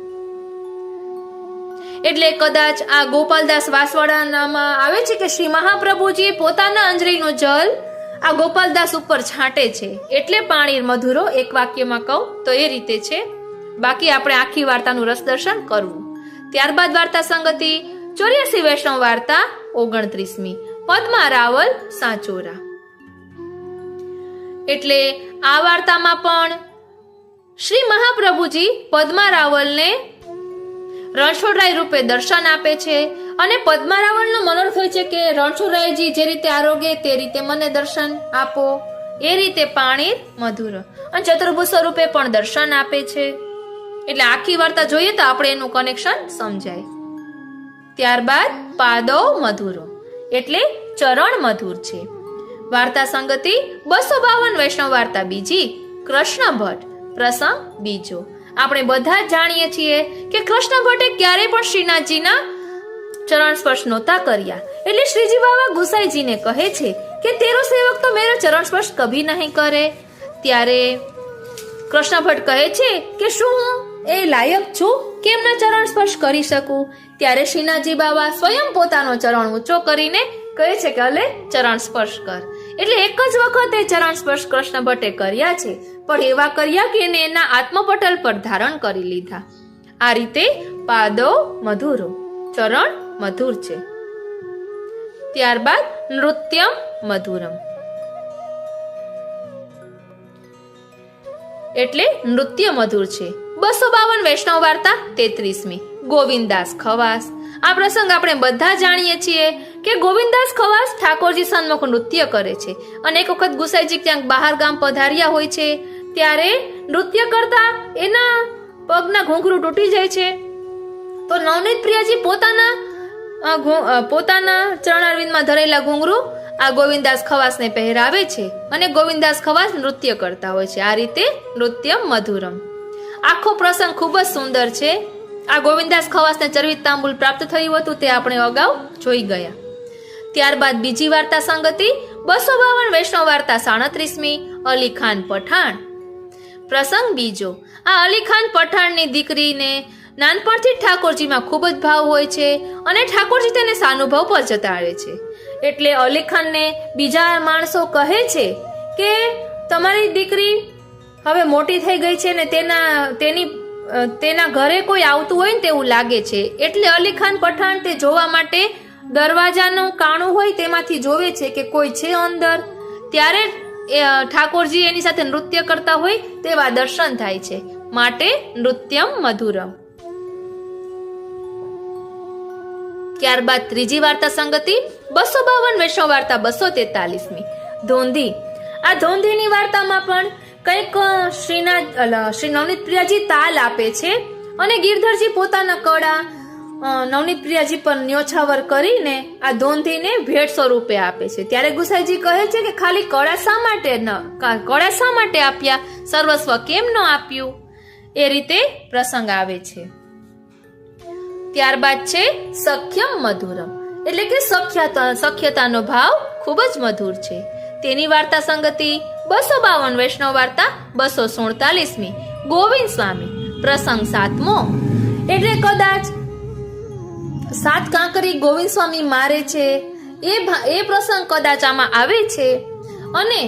એટલે કદાચ આ ગોપાલદાસ વાંસવાડાનામાં આવે છે કે શ્રી મહાપ્રભુજી પોતાના અંજરીનો જલ આ ગોપાલદાસ ઉપર છાંટે છે, એટલે પાણીર મધુરો એક વાક્યમાં કહું તો એ રીતે છે. બાકી આપણે આખી વાર્તાનું રસદર્શન કરવું. ત્યારબાદ વાર્તા સંગતિ 84 વૈષ્ણવ વાર્તા 29મી પદ્મા રાવલ સાચોરા. એટલે આ વાર્તામાં પણ શ્રી મહાપ્રભુજી પદ્મા રાવલને રણછોડરાય રૂપે દર્શન આપે છે અને પદ્મા રાવલનો મનોરથ હોય છે કે રણછોડરાયજી જે રીતે આરોગ્ય તે રીતે મને દર્શન આપો. એ રીતે પાણીર મધુર અને ચતુર્ભુજ સ્વરૂપે પણ દર્શન આપે છે. એટલે આખી વાર્તા જોઈએ તો આપણે એનું કનેક્શન સમજાય. ત્યારબાદ પાદો મધુરો એટલે ચરણ મધુર છે. વાર્તા સંગતિ 252 વૈષ્ણવ વાર્તા બીજી કૃષ્ણ ભટ્ટ પ્રસંગ બીજો. આપણે બધા જ જાણીએ છીએ કે કૃષ્ણ ભટ્ટે ક્યારે પણ શ્રીનાથજીના ચરણ સ્પર્શ નહોતા કર્યા. એટલે શ્રીજી બાવા ગુસાઈજીને કહે છે કે તેરો સેવક તો મેરો ચરણ સ્પર્શ કભી નહીં કરે. ત્યારે કૃષ્ણ ભટ્ટ કહે છે કે શું હું એ લાયક છું કે એમના ચરણ સ્પર્શ કરી શકું. ત્યારે શ્રીનાથજી બાવા સ્વયં પોતાનો ચરણ ઊંચો કરીને કહે છે કે અલે ચરણ સ્પર્શ કર. એટલે એક જ વખતે ચરણ સ્પર્શ કૃષ્ણ ભટ્ટે કર્યા છે, પણ એવા કર્યા કે એને એના આત્મપટલ પર ધારણ કરી લીધા. આ રીતે પાદો મધુરો ચરણ મધુર છે. ત્યારબાદ નૃત્યમ મધુરમ એટલે નૃત્ય મધુર છે. 252 વૈષ્ણવ વાર્તા 33મી ગોવિંદાસ ખવાસ. આ પ્રસંગ આપણે બધા જાણીએ છીએ કે ગોવિંદાસ ખવાસ ઠાકોરજી સન્મુખ નૃત્ય કરે છે. અને એક વખત ગુસાઈજી ક્યાંક બહાર ગામ પધાર્યા હોય છે ત્યારે નૃત્ય કરતા એના પગના ઘૂંઘરું તૂટી જાય છે. તો નવનીત પ્રિયાજી પોતાના ચરણારવિંદમાં ધરેલા ઘૂંઘરું આ ગોવિંદાસ ખવાસને પહેરાવે છે અને ગોવિંદાસ ખવાસ નૃત્ય કરતા હોય છે. આ રીતે નૃત્ય મધુરમ. આખો પ્રસંગ ખૂબ જ સુંદર છે. આ ગોવિંદાસ ખવાસને ચરવિત તાંબુલ પ્રાપ્ત થયું હતું તે આપણે અગાઉ જોઈ ગયા. ત્યારબાદ બીજી વાર્તા સંગતિ 252 વૈષ્ણવ વાર્તા 37મી અલી ખાન પઠાણ પ્રસંગ બીજો. આ અલી ખાન પઠાણની દીકરીને નાનપણથી ઠાકોરજીમાં ખૂબ જ ભાવ હોય છે અને ઠાકોરજી તેને સાનુભાવ પર જતાડે છે. એટલે અલી ખાનને બીજા માણસો કહે છે કે તમારી દીકરી હવે મોટી થઈ ગઈ છે ને તેના ઘરે કોઈ આવતું હોય ને તેવું લાગે છે. એટલે અલી ખાન પઠાણ તે જોવા માટે દરવાજાનું કાણું હોય તેમાંથી જોવે છે કે કોઈ છે અંદર. ત્યારે ઠાકોરજી એની સાથે નૃત્ય કરતા હોય તેવા દર્શન થાય છે. માટે નૃત્યમ મધુરમ. ત્યારબાદ ત્રીજી વાર્તા સંગતિ 252 વૈષ્ણવ વાર્તા 243મી ધોંધી. આ ધોંધીની વાર્તામાં પણ કંઈક શ્રી નવનીત પ્રિયાજી તાલ આપે છે અને ગિરધરજી પોતાના કડા નવનીત પ્રિયાજી પર ન્યોછાવર કરીને આ ધોંધીને ભેટ સ્વરૂપે આપે છે. ત્યારે ગુસાઈજી કહે છે કે ખાલી કડા શા માટે આપ્યા, સર્વસ્વ કેમ ન આપ્યું. એ રીતે પ્રસંગ આવે છે. ત્યારબાદ છે સખ્યમ મધુરમ એટલે કે સખ્યતાનો ભાવ ખૂબ જ મધુર છે. તેની વાર્તા સંગતિ 252 વૈષ્ણવ વાર્તા 247મી ગોવિંદ સ્વામી પ્રસંગ 7મો. એટલે કદાચ 7 કાંકરી ગોવિંદ સ્વામી મારે છે એ પ્રસંગ કદાચ આમાં આવે છે. અને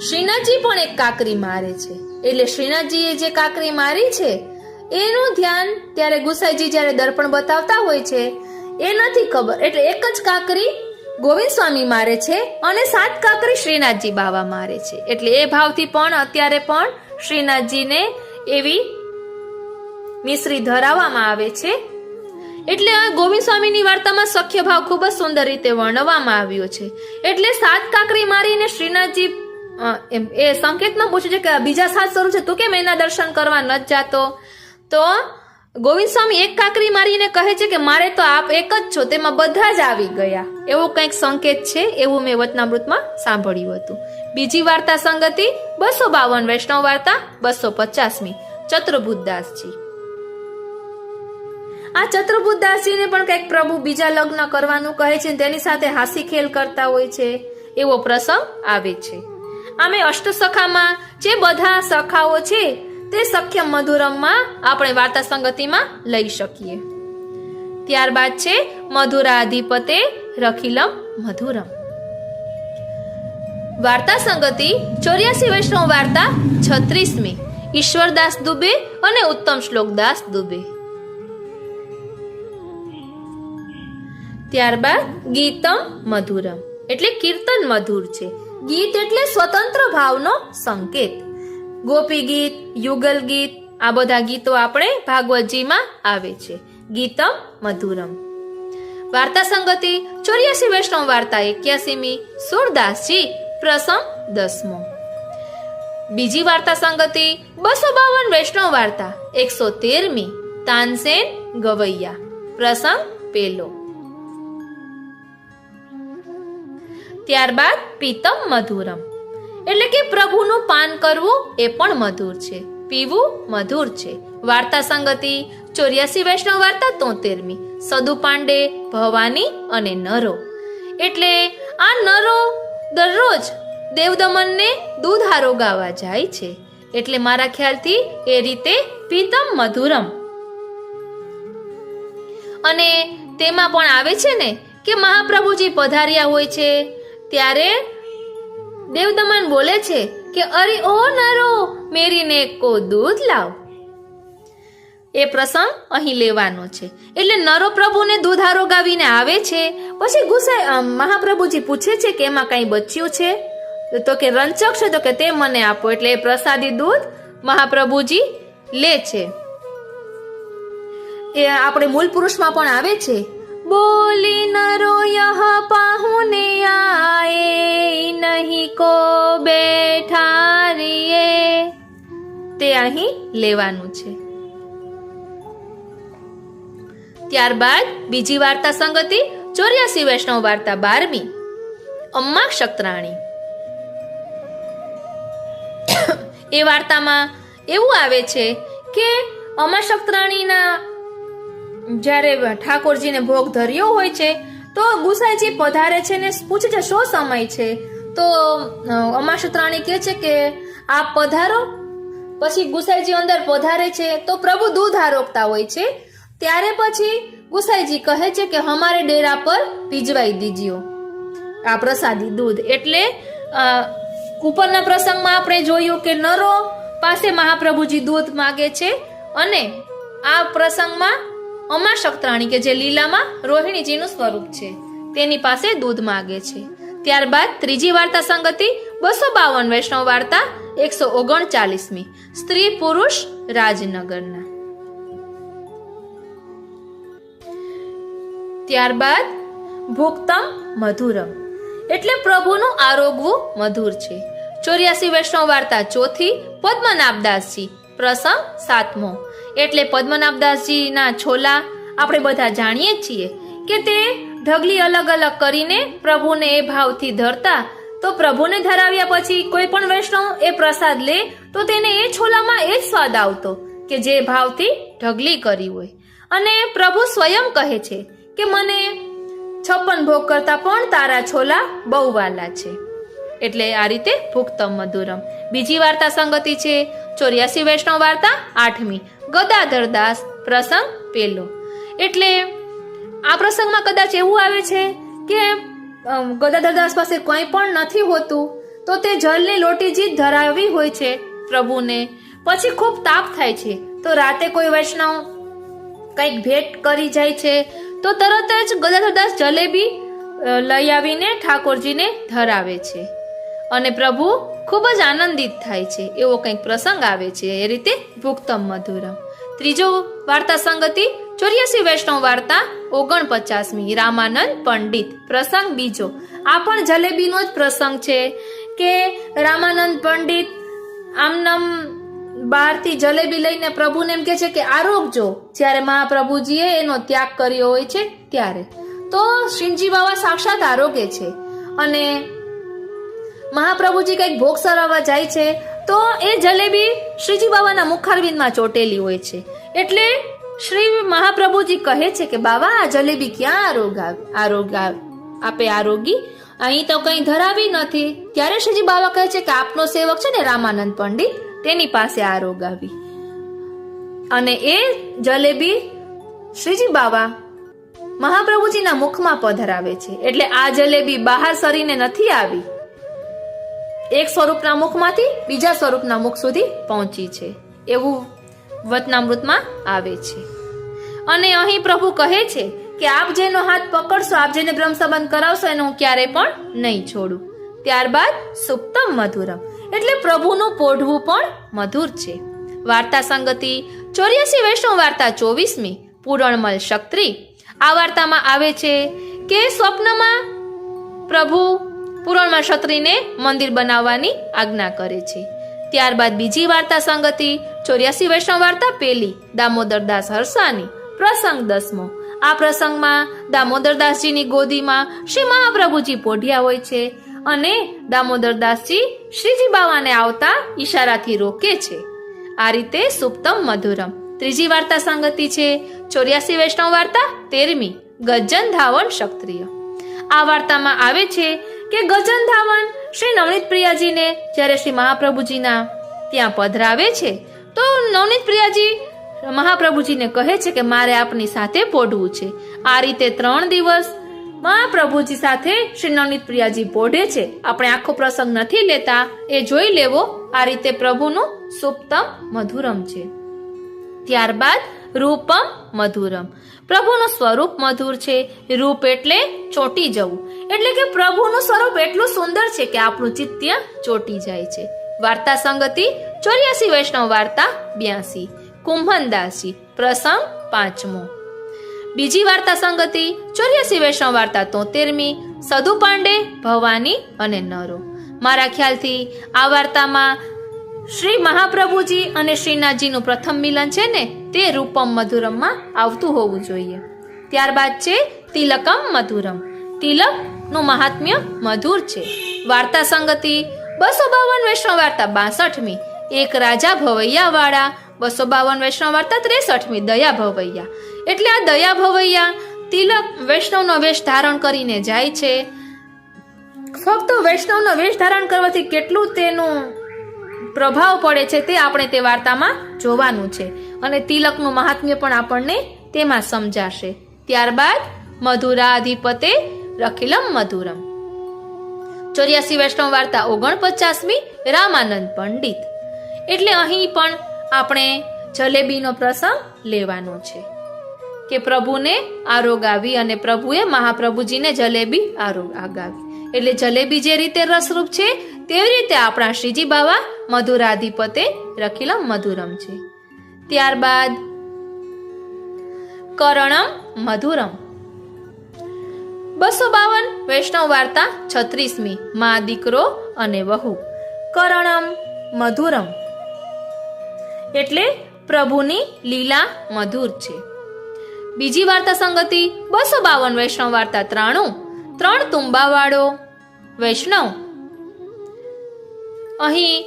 શ્રીનાથજી પણ એક કાંકરી મારે છે. એટલે શ્રીનાથજીએ જે કાંકરી મારી છે એનું ધ્યાન ત્યારે ગુસાઈજી જ્યારે દર્પણ બતાવતા હોય છે એ નથી ખબર. એટલે એક જ કાંકરી ગોવિંદ સ્વામી મારે છે અને 7 કાંકરી શ્રીનાથજી બાવા મારે છે. એટલે એ ભાવથી પણ અત્યારે પણ શ્રીનાથજીને એવી મિશ્રી ધરાવવામાં આવે છે. એટલે આ ગોવિંદ સ્વામીની વાર્તામાં સખ્ય ભાવ ખૂબ જ સુંદર રીતે વર્ણવવામાં આવ્યો છે. એટલે 7 કાંકરી મારીને શ્રીનાથજી એ સંકેતમાં પૂછ્યું છે કે બીજા 7 સ્વરૂપ છે તું કેમ એના દર્શન કરવા ન જાતો? તો ગોવિંદ સ્વામી એક કાકરી મારીને કહે છે કે મારે તો આપ એક જ છો, તેમાં બધા જ આવી ગયા. એવો કંઈક સંકેત છે, એવું મેં વચનામૃતમાં સાંભળ્યું હતું. બીજી વાર્તા સંગતિ 252 વૈષ્ણવ વાર્તા 250મી ચતુર્ભુતદાસજી. આ ચતુર્ભુતદાસજીને પણ કંઈક પ્રભુ બીજા લગ્ન કરવાનું કહે છે, તેની સાથે હાસી ખેલ કરતા હોય છે, એવો પ્રસંગ આવે છે. આમે અષ્ટસખામાં જે બધા સખાઓ છે તે સખ્ય મધુરમમાં આપણે વાર્તા સંગતિમાં લઈ શકીએ. ત્યારબાદ છે મધુરાધિપતે રખિલમ મધુરમ. વાર્તા સંગતિ 84 વૈષ્ણવ વાર્તા 36મી ઈશ્વરદાસ દુબે અને ઉત્તમ શ્લોકદાસ દુબે. ત્યારબાદ ગીતમ મધુરમ એટલે કીર્તન મધુર છે. ગીત એટલે સ્વતંત્ર ભાવનો સંકેત. ગોપી ગીત, યુગલ ગીત, આ બધા ગીતો આપણે ભાગવતજીમાં આવે છે. ગીતમ મધુરમ. વાર્તા સંગતિ 84 વૈષ્ણવ વાર્તા 81મી સુરદાસજી પ્રસંગ 10મો. બીજી વાર્તા સંગતિ 252 વૈષ્ણવ વાર્તા 113મી તાનસેન ગવૈયા પ્રસંગ 1. ત્યારબાદ પીતમ મધુરમ એટલે કે પ્રભુનું પાન કરવું એ પણ મધુર છે, પીવું મધુર છે. વાર્તા સંગતિ 84 વૈષ્ણવ વાર્તા 73મી સદુ પાંડે, ભવાની અને નરો. એટલે આ નરો દરરોજ દેવદમનને દૂધારો ગાવા જાય છે, એટલે મારા ખ્યાલથી એ રીતે પીતમ મધુરમ. અને તેમાં પણ આવે છે ને કે મહાપ્રભુજી પધાર્યા હોય છે ત્યારે દેવદમન બોલે છે કે અરે ઓ નરો મેરીને કો દૂધ લાવ. એ પ્રસંગ અહીં લેવાનો છે. એટલે નરો પ્રભુને દૂધારો ગાવીને આવે છે. પછી ગુસ્સે મહાપ્રભુજી પૂછે છે કે એમાં કઈ બચ્યું છે? તો કે રંચક છે, તો કે તે મને આપો. એટલે એ પ્રસાદી દૂધ મહાપ્રભુજી લે છે. એ આપણે મૂળ પુરુષમાં પણ આવે છે, બોલી નરો યહ પાહુને આએ નહીં કો બેઠા રીએ. તે અહીં લેવાનું છે. ત્યારબાદ બીજી વાર્તા સંગતિ 84 વૈષ્ણવ વાર્તા 12મી અમ્મા ક્ષત્રાણી. એ વાર્તામાં એવું આવે છે કે અમ્મા ક્ષત્રાણીના જ્યારે ઠાકોરજીને ભોગ ધર્યો હોય છે તો ગુસાઈજી પધારે છે ને પૂછે છે શો સમય છે? તો અમ્મા ક્ષત્રાણી કહે છે કે આપ પધારો. પછી ગુસાઈજી અંદર પધારે છે તો પ્રભુ દૂધ આરોગતા હોય છે. ત્યારે પછી ગુસાઈજી કહે છે કે હમારે ડેરા પર ભીજવાઈ દીजियो આ પ્રસાદી દૂધ. એટલે ઉપરના પ્રસંગમાં આપણે જોયું કે નરો પાસે મહાપ્રભુજી દૂધ માગે છે, અને આ પ્રસંગમાં અમ્મા ક્ષત્રાણી કે જે લીલામાં રોહિણીજીનું સ્વરૂપ છે તેની પાસે દૂધ માગે છે. ત્યારબાદ ત્રીજી વાર્તા સંગતિ 252 વૈષ્ણવ વાર્તા 139મી સ્ત્રી પુરુષ રાજનગરના. ત્યારબાદ ભુક્તમ મધુરમ એટલે પ્રભુનું આરોગવું મધુર છે. 84 વૈષ્ણવ વાર્તા 4 પદ્મનાભદાસજી પ્રસંગ 7મો. એટલે પદ્મનાભદાસજીના છોલા આપણે બધા જાણીએ છીએ કે તે ઢગલી અલગ અલગ કરીને પ્રભુને એ ભાવથી ધરતા. તો પ્રભુને ધરાવ્યા પછી કોઈ પણ વૈષ્ણવ એ પ્રસાદ લે તો તેને એ છોલામાં એ જ સ્વાદ આવતો કે જે ભાવથી ઢગલી કરી હોય. અને પ્રભુ સ્વયં કહે છે કે મને 56 ભોગ કરતા પણ તારા છોલા બહુ વાલા છે. એટલે આ રીતે ભુક્તમ મધુરમ. બીજી વાર્તા સંગતિ છે 84 વૈષ્ણવ વાર્તા 8મી ગદાધરદાસ પ્રસંગ 1. એટલે આ પ્રસંગમાં કદાચ એવું આવે છે કે ગદાધરદાસ પાસે કંઈ પણ નથી હોતું તો તે જલની લોટીજી જ ધરાવી હોય છે પ્રભુને. પછી ખૂબ તાપ થાય છે તો રાતે કોઈ વૈષ્ણવ કંઈક ભેટ કરી જાય છે તો તરત જ ગદાધરદાસ જલેબી લઈ આવીને ઠાકોરજીને ધરાવે છે અને પ્રભુ ખૂબ જ આનંદિત થાય છે. એવો કંઈક પ્રસંગ આવે છે. એ રીતે ભુક્તમ મધુરમ. ત્રીજો વાર્તા સંગતિ 84 વૈષ્ણવ વાર્તા 49મી રામાનંદ પંડિત પ્રસંગ 2. આ પણ જલેબીનો જ પ્રસંગ છે કે રામાનંદ પંડિત આમનામ બહારથી જલેબી લઈને પ્રભુને એમ કે છે કે આરોગજો, જ્યારે મહાપ્રભુજીએ એનો ત્યાગ કર્યો હોય છે ત્યારે. તો શ્રીજી બાવા સાક્ષાત આરોગે છે અને મહાપ્રભુજી કંઈક ભોગ સરાવવા જાય છે તો એ જલેબી શ્રીજી બાવાના મુખારવિંદમાં ચોટેલી હોય છે. એટલે શ્રી મહાપ્રભુજી કહે છે કે બાવા આ જલેબી ક્યાં આપે આરોગી, અહીં તો કંઈ ધરાવી નથી. ત્યારે શ્રીજી બાવા કહે છે કે આપનો સેવક છે ને રામાનંદ પંડિત, તેની પાસે આરોગાવી. અને એ જલેબી શ્રીજી બાવા મહાપ્રભુજીના મુખમાં પધરાવે છે. એટલે આ જલેબી બહાર સરીને નથી આવી, એક સ્વરૂપના મુખમાંથી બીજા સ્વરૂપના મુખ સુધી પહોંચી છે, એવું વચનામૃતમાં આવે છે. અને અહીં પ્રભુ કહે છે કે આપ જેનો હાથ પકડશો, આપ જેને બ્રહ્મ સંબંધ કરાવશો, એને હું ક્યારેય પણ નહીં છોડું. ત્યારબાદ સુપ્તમ મધુરમ એટલે પ્રભુનું પોઢવું પણ મધુર છે. વાર્તા સંગતિ 84 વૈષ્ણવ વાર્તા 24મી પૂરણમલ શક્ત્રી. આ વાર્તામાં આવે છે કે સ્વપ્નમાં પ્રભુ પૂરણમલ ક્ષત્રિયને મંદિર બનાવવાની આજ્ઞા કરે છે. ત્યારબાદ બીજી વાર્તા સંગતિ 84 વૈષ્ણવ વાર્તા પહેલી દામોદરદાસ હરસાની પ્રસંગ 10મો. આ પ્રસંગમાં દામોદરદાસજીની ગોદીમાં શ્રી મહાપ્રભુજી પોઢ્યા હોય છે અને દામોદરદાસજી શ્રીજી બાવાને આવતા ઈશારાથી રોકે છે. આ રીતે સુપ્તમ મધુરમ. ત્રીજી વાર્તા સંગતિ છે 84 વૈષ્ણવ વાર્તા 13મી ગજન ધાવણ ક્ષત્રિય. આ વાર્તામાં આવે છે કે ગજન ધાવણ શ્રી નવનીત પ્રિયાજીને જ્યારે શ્રી મહાપ્રભુજીના ત્યાં પધરાવે છે તો નવનીત પ્રિયાજી મહાપ્રભુજીને કહે છે કે મારે આપની સાથે પોઢવું છે. આ રીતે 3 દિવસ મહાપ્રભુજી સાથે શ્રી નવનીત પ્રિયાજી પોઢે છે. આપણે આખો પ્રસંગ નથી લેતા, એ જોઈ લેવો. આ રીતે પ્રભુનું સુપ્તમ મધુરમ છે. ત્યારબાદ રૂપમ મધુરમ. પ્રભુનું સ્વરૂપ મધુર છે. રૂપ એટલે ચોંટી જવું, એટલે કે પ્રભુનું સ્વરૂપ એટલું સુંદર છે કે આપણું ચિત્ત ત્યાં ચોંટી જાય છે. વાર્તા સંગતિ 84 વૈષ્ણવ વાર્તા 82 કુંભનદાસજી પ્રસંગ 5મો. બીજી વાર્તા સંગતિ 84 વૈષ્ણવ વાર્તા 73મી સદુ પાંડે ભવાની અને નરો. મારા ખ્યાલથી આ વાર્તામાં શ્રી મહાપ્રભુજી અને શ્રીનાથજીનું પ્રથમ મિલન છે ને, તે રૂપમ મધુરમમાં આવતું હોવું જોઈએ. ત્યારબાદ છે તિલકમ મધુરમ. તિલકનું મહાત્મ્ય મધુર છે. વાર્તા સંગતિ 252 વૈષ્ણવ વાર્તા 62મી એક રાજા ભવૈયા વાળા. 252 વૈષ્ણવ વાર્તા 63મી દયા ભવૈયા. એટલે આ દયા ભવૈયા તિલક વૈષ્ણવનો વેશ ધારણ કરીને જાય છે. ફક્ત વૈષ્ણવનો વેશ ધારણ કરવાથી કેટલું તેનું પ્રભાવ પડે છે તે આપણે તે વાર્તામાં જોવાનું છે અને તિલકનું મહાત્મ્ય પણ આપણને તેમાં સમજાશે. ત્યારબાદ મધુરાધિપતે રખિલમ મધુરમ. 84 વૈષ્ણવ વાર્તા 49મી રામાનંદ પંડિત. એટલે અહીં પણ આપણે જલેબીનો પ્રસંગ લેવાનો છે કે પ્રભુને આરોગાવી અને પ્રભુએ મહાપ્રભુજીને જલેબી આરોગાવી. એટલે જલેબી જે રીતે રસરૂપ છે તેવી રીતે આપણા શ્રીજી બાવા મધુરાધિપતે રખિલમ મધુરમ છે. ત્યારબાદ કરણમ મધુરમ. 252 વૈષ્ણવ વાર્તા 36મી મા દીકરો અને વહુ. કરણમ મધુરમ એટલે પ્રભુની લીલા મધુર છે. બીજી વાર્તા સંગતિ 252 વૈષ્ણવ વાર્તા 3 તુંબાવાળો વૈષ્ણવ. અહીં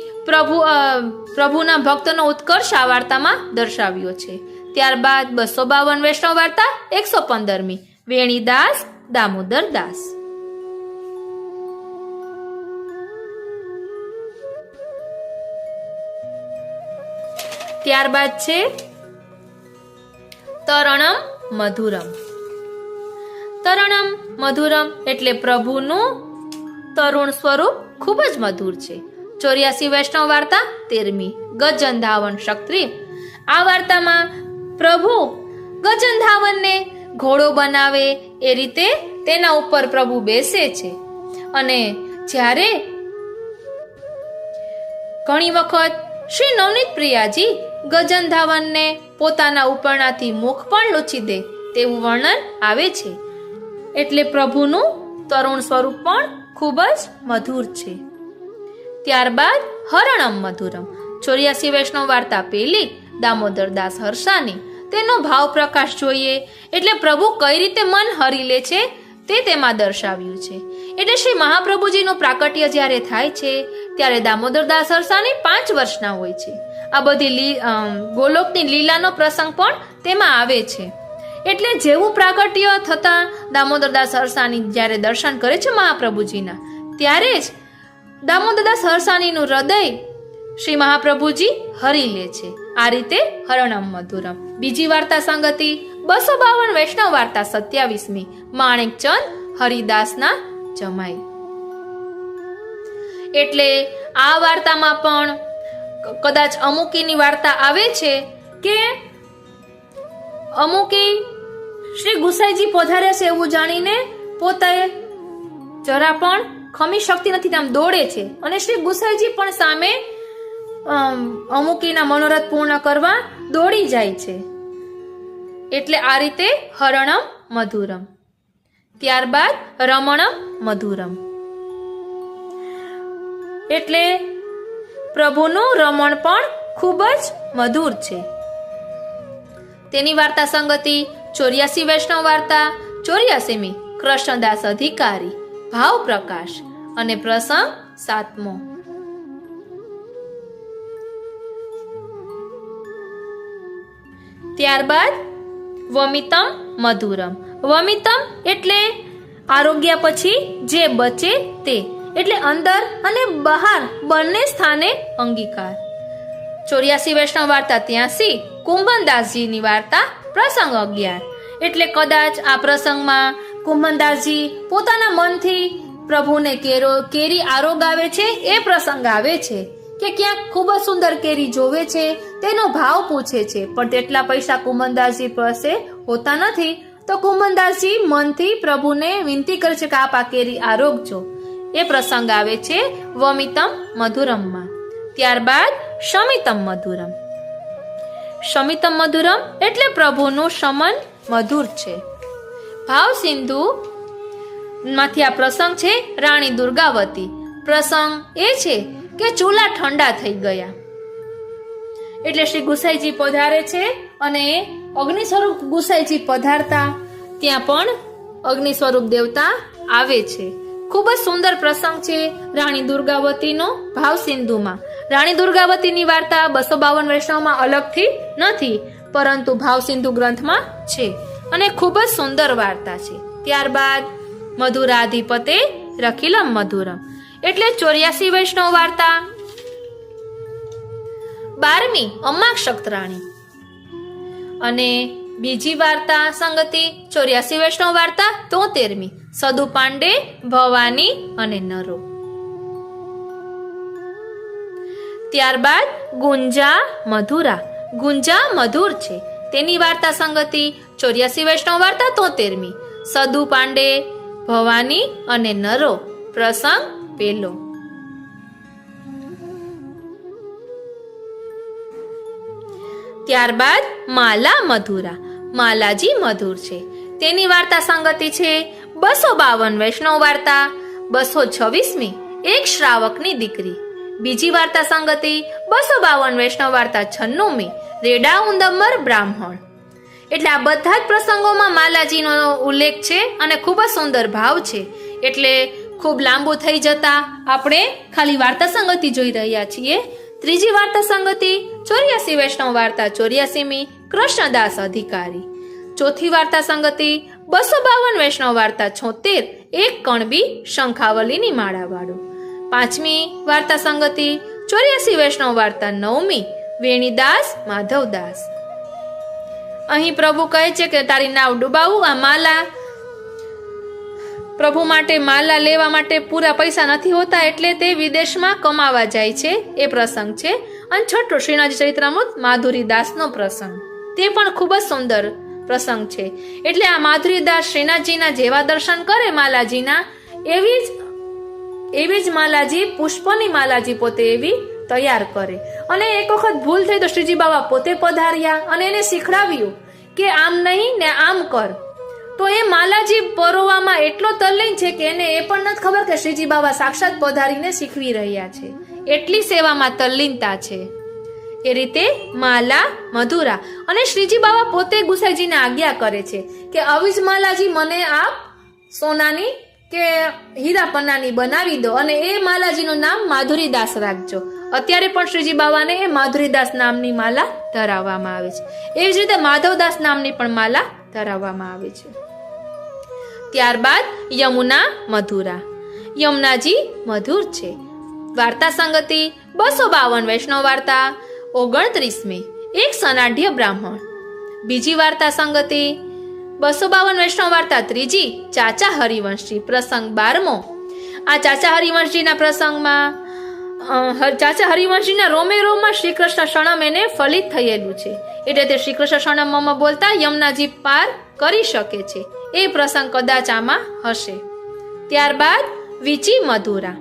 પ્રભુના ભક્તનો ઉત્કર્ષ આ વાર્તામાં દર્શાવ્યો છે. ત્યારબાદ 252 વૈષ્ણવ વાર્તા 115મી વેણીદાસ દામોદરદાસ. ત્યારબાદ છે તરણમ મધુરમ. તરણમ મધુરમ એટલે પ્રભુનું તરુણ સ્વરૂપ ખૂબ જ મધુર છે. 84 વૈષ્ણવ વાર્તા 13મી ગજન ધાવણ ક્ષત્રિય. આ વાર્તામાં પ્રભુ ગજન ધાવણને ઘોડો બનાવે એ રીતે તેના ઉપર પ્રભુ બેસે છે અને જ્યારે ઘણી વખત શ્રી નવનીત પ્રિયાજી ગજન ધાવણને પોતાના ઉપરણાથી મુખ પણ લૂછી દે તેવું વર્ણન આવે છે. એટલે પ્રભુનું તરુણ સ્વરૂપ પણ ખૂબ જ મધુર છે. ત્યારબાદ હરણમ મધુરમ 84 વૈષ્ણવ વાર્તા પહેલી દામોદરદાસ હર્ષાની. તેનો ભાવ પ્રકાશ જોઈએ એટલે પ્રભુ કઈ રીતે મન હરી લે છે તે તેમાં દર્શાવ્યું છે. એટલે શ્રી મહાપ્રભુજીનું પ્રાકટ્ય જ્યારે થાય છે ત્યારે દામોદરદાસ હર્ષાની 5 વર્ષના હોય છે. આ બધી ગોલોકની લીલાનો પ્રસંગ પણ તેમાં આવે છે. એટલે જેવું પ્રાકટ્ય થતા દામોદરદાસ હર્ષાની જ્યારે દર્શન કરે છે મહાપ્રભુજીના, ત્યારે જ દામોદરદાસ હર્ષાનીનું હૃદય શ્રી મહાપ્રભુજી હરી લે છે. આ રીતે હરણમ મધુરમ. બીજી વાર્તા સંગતિ 252 વૈષ્ણવ વાર્તા 27મી માણેકચંદ હરિદાસના જમાઈ. એટલે આ વાર્તામાં પણ કદાચ અમુકીની વાર્તા આવે છે કે અમુકી શ્રી ગુસાઈજી પધારે છે એવું જાણીને પોતે જરા પણ ખમી શકતી નથી, આમ દોડે છે અને શ્રી ગુસાઈજી પણ સામે અમુકીના મનોરથ પૂર્ણ કરવા દોડી જાય છે. એટલે આ રીતે હરણમ મધુરમ. ત્યારબાદ રમણમ મધુરમ. એટલે પ્રભુનું રમણ પણ ખૂબ જ મધુર છે. તેની વાર્તા સંગતિ 84 વૈષ્ણવ વાર્તા 84મી કૃષ્ણદાસ અધિકારી ભાવ પ્રકાશ અને પ્રસંગ 7મો. ત્યારબાદ વમિતમ મધુરમ. વમિતમ એટલે આરોગ્ય પછી જે બચે તે, એટલે અંદર અને બહાર બંને સ્થાને અંગીકાર. 84 વૈષ્ણવ વાર્તા 83 કુંભનદાસજીની વાર્તા પ્રસંગ 11. એટલે કદાચ આ પ્રસંગમાં કુંભનદાસજી પોતાના મનથી પ્રભુને કેરી આરોગ આવે છે એ પ્રસંગ આવે છે કે ક્યાંક ખૂબ જ સુંદર કેરી જોવે છે, તેનો ભાવ પૂછે છે, પણ તેટલા પૈસા કુંભનદાસજી પાસે હોતા નથી. તો કુંભનદાસજી મનથી પ્રભુને વિનંતી કરે છે કે આપ આ કેરી આરોગજો. એ પ્રસંગ આવે છે વમિતમ મધુરમમાં. ત્યારબાદ શમિતમ મધુરમ. શમિતમ મધુરમ એટલે પ્રભુનું શમન મધુર છે. ભાવ સિંધુ માંથી આ પ્રસંગ છે રાણી દુર્ગાવતી. પ્રસંગ એ છે કે ચૂલા ઠંડા થઈ ગયા એટલે શ્રી ગુસાઈજી પધારે છે અને અગ્નિ સ્વરૂપ ગુસાઈજી પધારતા ત્યાં પણ અગ્નિ સ્વરૂપ દેવતા આવે છે. ખૂબ જ સુંદર પ્રસંગ છે રાણી દુર્ગાવતીનો ભાવ સિંધુમાં. રાણી દુર્ગાવતીની વાર્તા 252 વૈષ્ણવમાં અલગથી નથી, પરંતુ ભાવ સિંધુ ગ્રંથમાં છે અને ખૂબ જ સુંદર વાર્તા છે. ત્યારબાદ મધુરાધિપતે રખિલમ મધુરમ. એટલે 84 વૈષ્ણવ વાર્તા 12મી અમાક્ષત્રાણી અને બીજી વાર્તા સંગતિ 84 વૈષ્ણવ વાર્તા 73મી સદુ પાંડે ભવાની અને નરો. ત્યારબાદ ગુંજા મધુરા. ગુંજા મધુર છે. તેની વાર્તા સંગતિ 84 વૈષ્ણવ વાર્તા 73મી સદુ પાંડે ભવાની અને નરો. પ્રસંગ પહેલો. ત્યારબાદ માલા મધુરા. માલાજી મધુર છે. તેની વાર્તા સંગતિ છે 252 વૈષ્ણવ વાર્તા 226મી એક શ્રાવકની દીકરી. બીજી વાર્તા સંગતિ 252 વૈષ્ણવ વાર્તા 96મી રેડા ઉંદમર બ્રાહ્મણ. એટલે આ બધા જ પ્રસંગોમાં માલાજીનો ઉલ્લેખ છે અને ખૂબ જ સુંદર ભાવ છે. એટલે ખૂબ લાંબુ થઈ જતા આપણે ખાલી વાર્તા સંગતિ જોઈ રહ્યા છીએ. ત્રીજી વાર્તા સંગતિ 84 વૈષ્ણવ વાર્તા 84મી કૃષ્ણદાસ અધિકારી. ચોથી વાર્તા સંગતિ 252 વૈષ્ણવ વાર્તા 76 એક કણબી શંખાવલીની માળાવાળો. પાંચમી વાર્તા સંગતિ 84 વૈષ્ણવ વાર્તા 9મી વેણીદાસ માધવદાસ. અહીં પ્રભુ કહે છે કે તારી નાવ ડૂબાવું. આ માલા પ્રભુ માટે માલા લેવા માટે પૂરા પૈસા નથી હોતા એટલે તે વિદેશમાં કમાવા જાય છે. એ પ્રસંગ છે. અને છઠ્ઠો શ્રીનાથજી ચરિત્રામૃત માધુરીદાસનો પ્રસંગ. તે પણ ખૂબ જ સુંદર પ્રસંગ છે. એટલે આ માધુરીદાસ શ્રીનાથજીના જેવા દર્શન કરે માલાજીના એવી જ માલાજી પુષ્પની માલાજી પોતે એવી તૈયાર કરે. અને એક વખત ભૂલ થઈ તો શ્રીજી બાબા પોતે પધાર્યા અને એને શીખડાવ્યું કે આમ નહીં ને આમ કર. તો એ માલાજી પરોવામાં એટલો તલ્લીન છે કે એને એ પણ નથી ખબર કે શ્રીજી બાબા સાક્ષાત પધારીને શીખવી રહ્યા છે. એટલી સેવામાં તલ્લીનતા છે. એ રીતે માલા મધુરા અને શ્રીજી બાવા પોતે ગુસાઈજીને આજ્ઞા કરે છે કે આવી જ માલાજી મને આપ સોનાની કે હીરા પન્નાની બનાવી દો અને એ માલાજીનું નામ માધુરીદાસ રાખજો. અત્યારે પણ શ્રીજી બાવાને એ માધુરીદાસ નામની માલા ધરાવવામાં આવે છે. એવી જ રીતે માધવદાસ નામની પણ માલા ધરાવવામાં આવે છે. ત્યારબાદ યમુના મધુરા. યમુનાજી મધુર છે. વાર્તા સંગતિ 252 વૈષ્ણવ વાર્તા 29મી એક સનાઢ્ય બ્રાહ્મણ. બીજી વાર્તા સંગતિ 252 વૈષ્ણવ વાર્તા ત્રીજી ચાચા હરિવંશજી પ્રસંગ 12મો. આ ચાચા હરિવંશજીના પ્રસંગમાં ચાચા હરિવંશજીના રોમે રોમમાં શ્રી કૃષ્ણ શણમ એને ફલિત થયેલું છે. એટલે તે શ્રી કૃષ્ણ શણમમાં બોલતા યમુનાજી પાર કરી શકે છે. એ પ્રસંગ કદાચ આમાં હશે. ત્યારબાદ વિચી મધુરા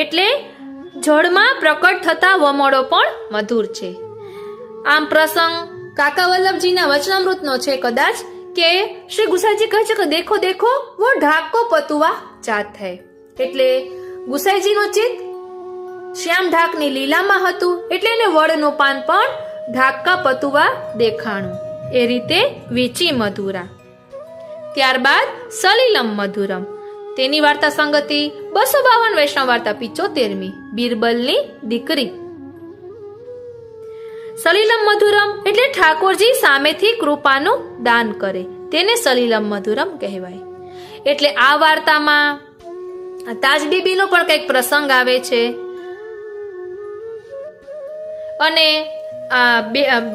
એટલે જળમાં પ્રકટ થતા વમળો પણ મધુર છે. આમ પ્રસંગ કાકા વલ્લભજીના વચનામૃતનો છે કદાચ કે શ્રી ગુસાઈજી કહે છે કે દેખો દેખો વો ઢાકો પતુવા જાત હૈ. એટલે ગુસાઈજીનું ચિત્ત શ્યામ ઢાકની લીલામાં હતું એટલે એને વડનું પાન પણ ઢાકા પતુવા દેખાણું. એ રીતે વિચી મધુરા. ત્યારબાદ સલીલમ મધુરમ. તેની વાર્તા સંગતિ 252 વૈષ્ણવ વાર્તા 75મી બીરબલની દીકરી. સલીલમ મધુરમ એટલે ઠાકોરજી સામેથી કૃપાનું દાન કરે તેને સલીલમ મધુરમ કહેવાય. એટલે આ વાર્તામાં તાજબીબીનો પણ કંઈક પ્રસંગ આવે છે અને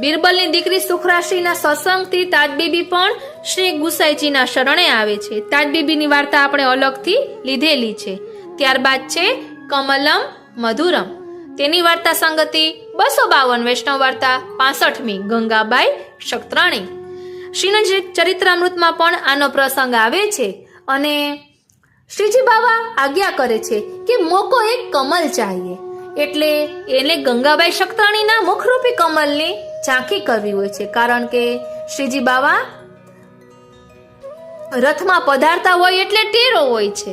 બીરબલની દીકરી સુખરાશીના સત્સંગથી તાજબીબી પણ શ્રી ગુસાઈજીના શરણે આવે છે. તાજબીબીની વાર્તા આપણે અલગથી લીધેલી છે. ત્યારબાદ છે કમલમ મધુરમ. તેની વાર્તા સંગતિ 252 વૈષ્ણવ વાર્તા 65મી ગંગાબાઈ શક્ત્રાણી. શ્રીજી ચરિત્રામૃતમાં પણ આનો પ્રસંગ આવે છે અને શ્રીજી બાવા આજ્ઞા કરે છે કે મોકો એક કમલ ચાહીએ. એટલે એને ગંગાબાઈ શક્ત્રાણીના મુખરૂપી કમલની ઝાંખી કરવી હોય છે. કારણ કે શ્રીજી બાવા રથમાં પધારતા હોય એટલે ટેરો હોય છે.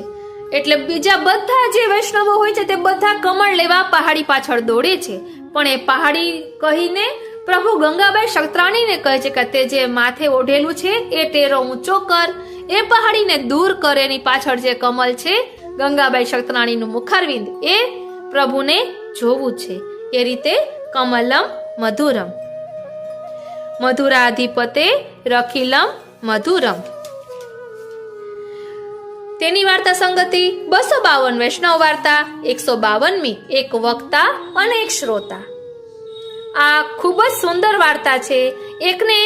એટલે બીજા બધા જે વૈષ્ણવો હોય છે તે બધા કમળ લેવા પહાડી પાછળ દોડે છે. પણ એ પહાડી કહીને પ્રભુ ગંગાબાઈ શક્ત્રાણીને કહે છે કે તે જે માથે ઓઢેલું છે એ ટેરો ઊંચો કર. એ પહાડીને દૂર કર. એની પાછળ જે કમલ છે ગંગાબાઈ શક્ત્રાણીનું મુખારવિંદ એ પ્રભુને જોવું છે. એ રીતે કમલમ મધુરમ. મધુરાધિપતે રખિલમ મધુરમ. તેની વાર્તા સંગતિ 252 વૈષ્ણવ વાર્તા 152મી એક વક્તા અને એક શ્રોતા. આ ખૂબ જ સુંદર વાર્તા છે. એકને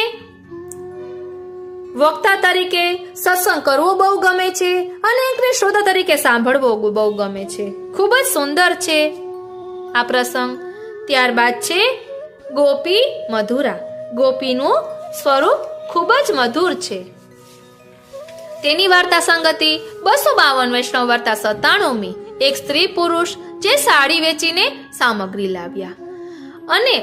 વક્તા તરીકે સત્સંગ કરવો બહુ ગમે છે અને એકને શ્રોતા તરીકે સાંભળવો બહુ ગમે છે. ખૂબ જ સુંદર છે આ પ્રસંગ. ત્યારબાદ છે ગોપી મધુરા. ગોપીનું સ્વરૂપ ખૂબ જ મધુર છે. તેની વાર્તા સંગતિ 252 વૈષ્ણવ વાર્તા 97મી એક સ્ત્રી પુરુષ જે સાડી વેચીને સામગ્રી લાવ્યા. અને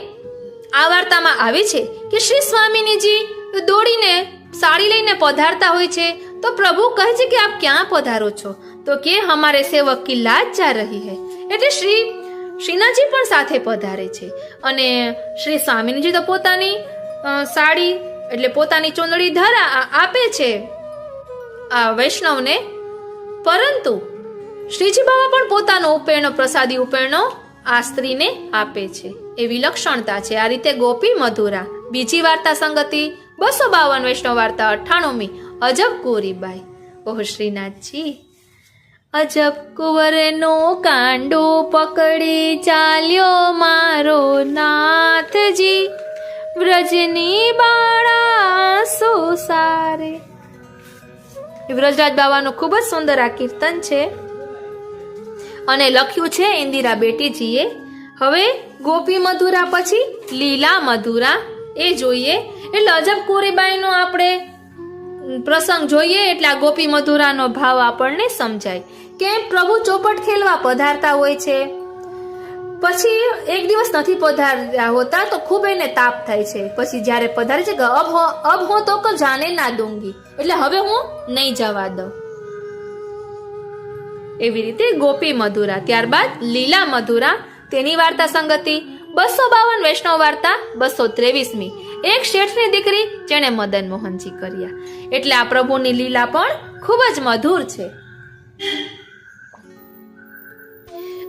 આ વાર્તામાં આવે છે કે શ્રી સ્વામિનીજી દોડીને સાડી લઈને પધારતા હોય છે તો પ્રભુ કહે છે કે આપ ક્યાં પધારો છો? તો કે હમારે સેવક કી લાજ જા રહી હૈ. એટલે શ્રીનાજી પણ સાથે પધારે છે અને શ્રી સ્વામિનીજી તો પોતાની સાડી એટલે પોતાની ચૂંદડી ધરા આપે છે આ વૈષ્ણવને, પરંતુ શ્રીજી બાબા પણ પોતાનો ઉપેરણો પ્રસાદી ઉપેરણો આ સ્ત્રીને આપે છે. એવી લક્ષણતા છે. આ રીતે ગોપી મધુરા. બીજી વાર્તા સંગતિ 252 વૈષ્ણવ વાર્તા 98મી અજબ કોરીબાઈ. ઓહ શ્રીનાથજી, અજબ કુંવરનો કાંડો પકડી ચાલ્યો મારો નાથજી, વ્રજની બાળા સુસારે. વ્રજરાજ બાવાનું ખૂબ જ સુંદર આ કીર્તન છે અને લખ્યું છે ઇન્દિરા બેટીજીએ. હવે ગોપી મધુરા પછી લીલા મધુરા એ જોઈએ. એટલે અજબ કોરીબાઈનો આપણે પ્રસંગ જોઈએ એટલે આ ગોપી મધુરાનો ભાવ આપણને સમજાય કે પ્રભુ ચોપટ ખેલવા પધારતા હોય છે. પછી એક દિવસ નથી પધાર્યા હોતા તો ખૂબ એને તાપ થાય છે. પછી જ્યારે પધારે છે કે અબ હો તો કો જાને ના દૂંગી, એટલે હવે હું નહીં જવા દઉં. એવી રીતે ગોપી મધુરા. ત્યારબાદ લીલા મધુરા, તેની વાર્તા સંગતિ 252 વૈષ્ણવ વાર્તા 223મી. એક શેઠની દીકરી જેણે મદન મોહનજી કર્યા. એટલે આ પ્રભુની લીલા પણ ખૂબ જ મધુર છે.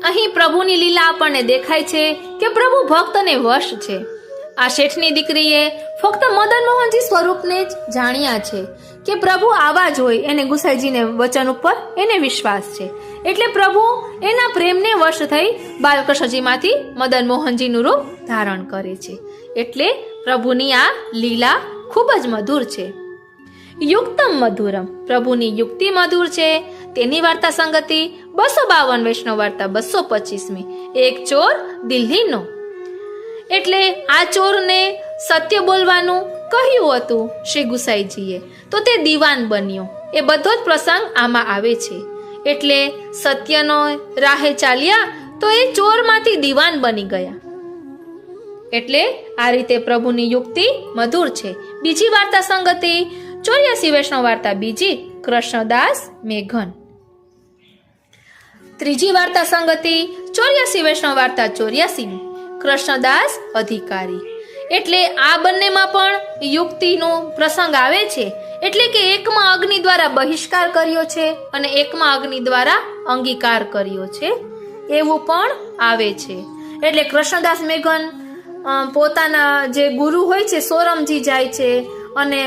અહીં પ્રભુની લીલા આપણને દેખાય છે કે પ્રભુ ભક્તને વશ છે. આ શેઠની દીકરીએ ફક્ત મદન મોહનજી સ્વરૂપને જ જાણ્યા છે કે પ્રભુ આવા જ હોય. એને ગુસાઈજીને વચન ઉપર એને વિશ્વાસ છે. એટલે પ્રભુ એના પ્રેમને વશ થઈ બાલકૃષ્ણજીમાંથી મદન મોહનજીનું રૂપ ધારણ કરે છે. એટલે પ્રભુની આ લીલા ખૂબ જ મધુર છે. યુક્તમ મધુરમ, પ્રભુની યુક્તિ મધુર છે. તેની વાર્તા સંગતિ 252 વૈષ્ણવ વાર્તા 225મી. એક ચોર દિલ્હીનો. એટલે આ ચોરને સત્ય બોલવાનું કહ્યું હતું શ્રી ગુસાઈજીએ, તો તે દીવાન બન્યો. એ બધો જ પ્રસંગ આમાં આવે છે. એટલે સત્યનો રાહે ચાલ્યા તો એ ચોરમાંથી દીવાન બની ગયા. એટલે આ રીતે પ્રભુની યુક્તિ મધુર છે. બીજી વાર્તા સંગતિ 84 વૈષ્ણવ વાર્તા બીજી, કૃષ્ણદાસ મેઘન. ત્રીજી વાર્તા સંગતિ 84 વૈષ્ણવ વાર્તા 84મી, કૃષ્ણદાસ અધિકારી. એટલે આ બંનેમાં પણ યુક્તિનો પ્રસંગ આવે છે. એટલે કે એકમાં અગ્નિ દ્વારા બહિષ્કાર કર્યો છે અને એકમાં અગ્નિ દ્વારા અંગીકાર કર્યો છે, એવું પણ આવે છે. એટલે કૃષ્ણદાસ મેઘન પોતાના જે ગુરુ હોય છે સોરમજી જાય છે અને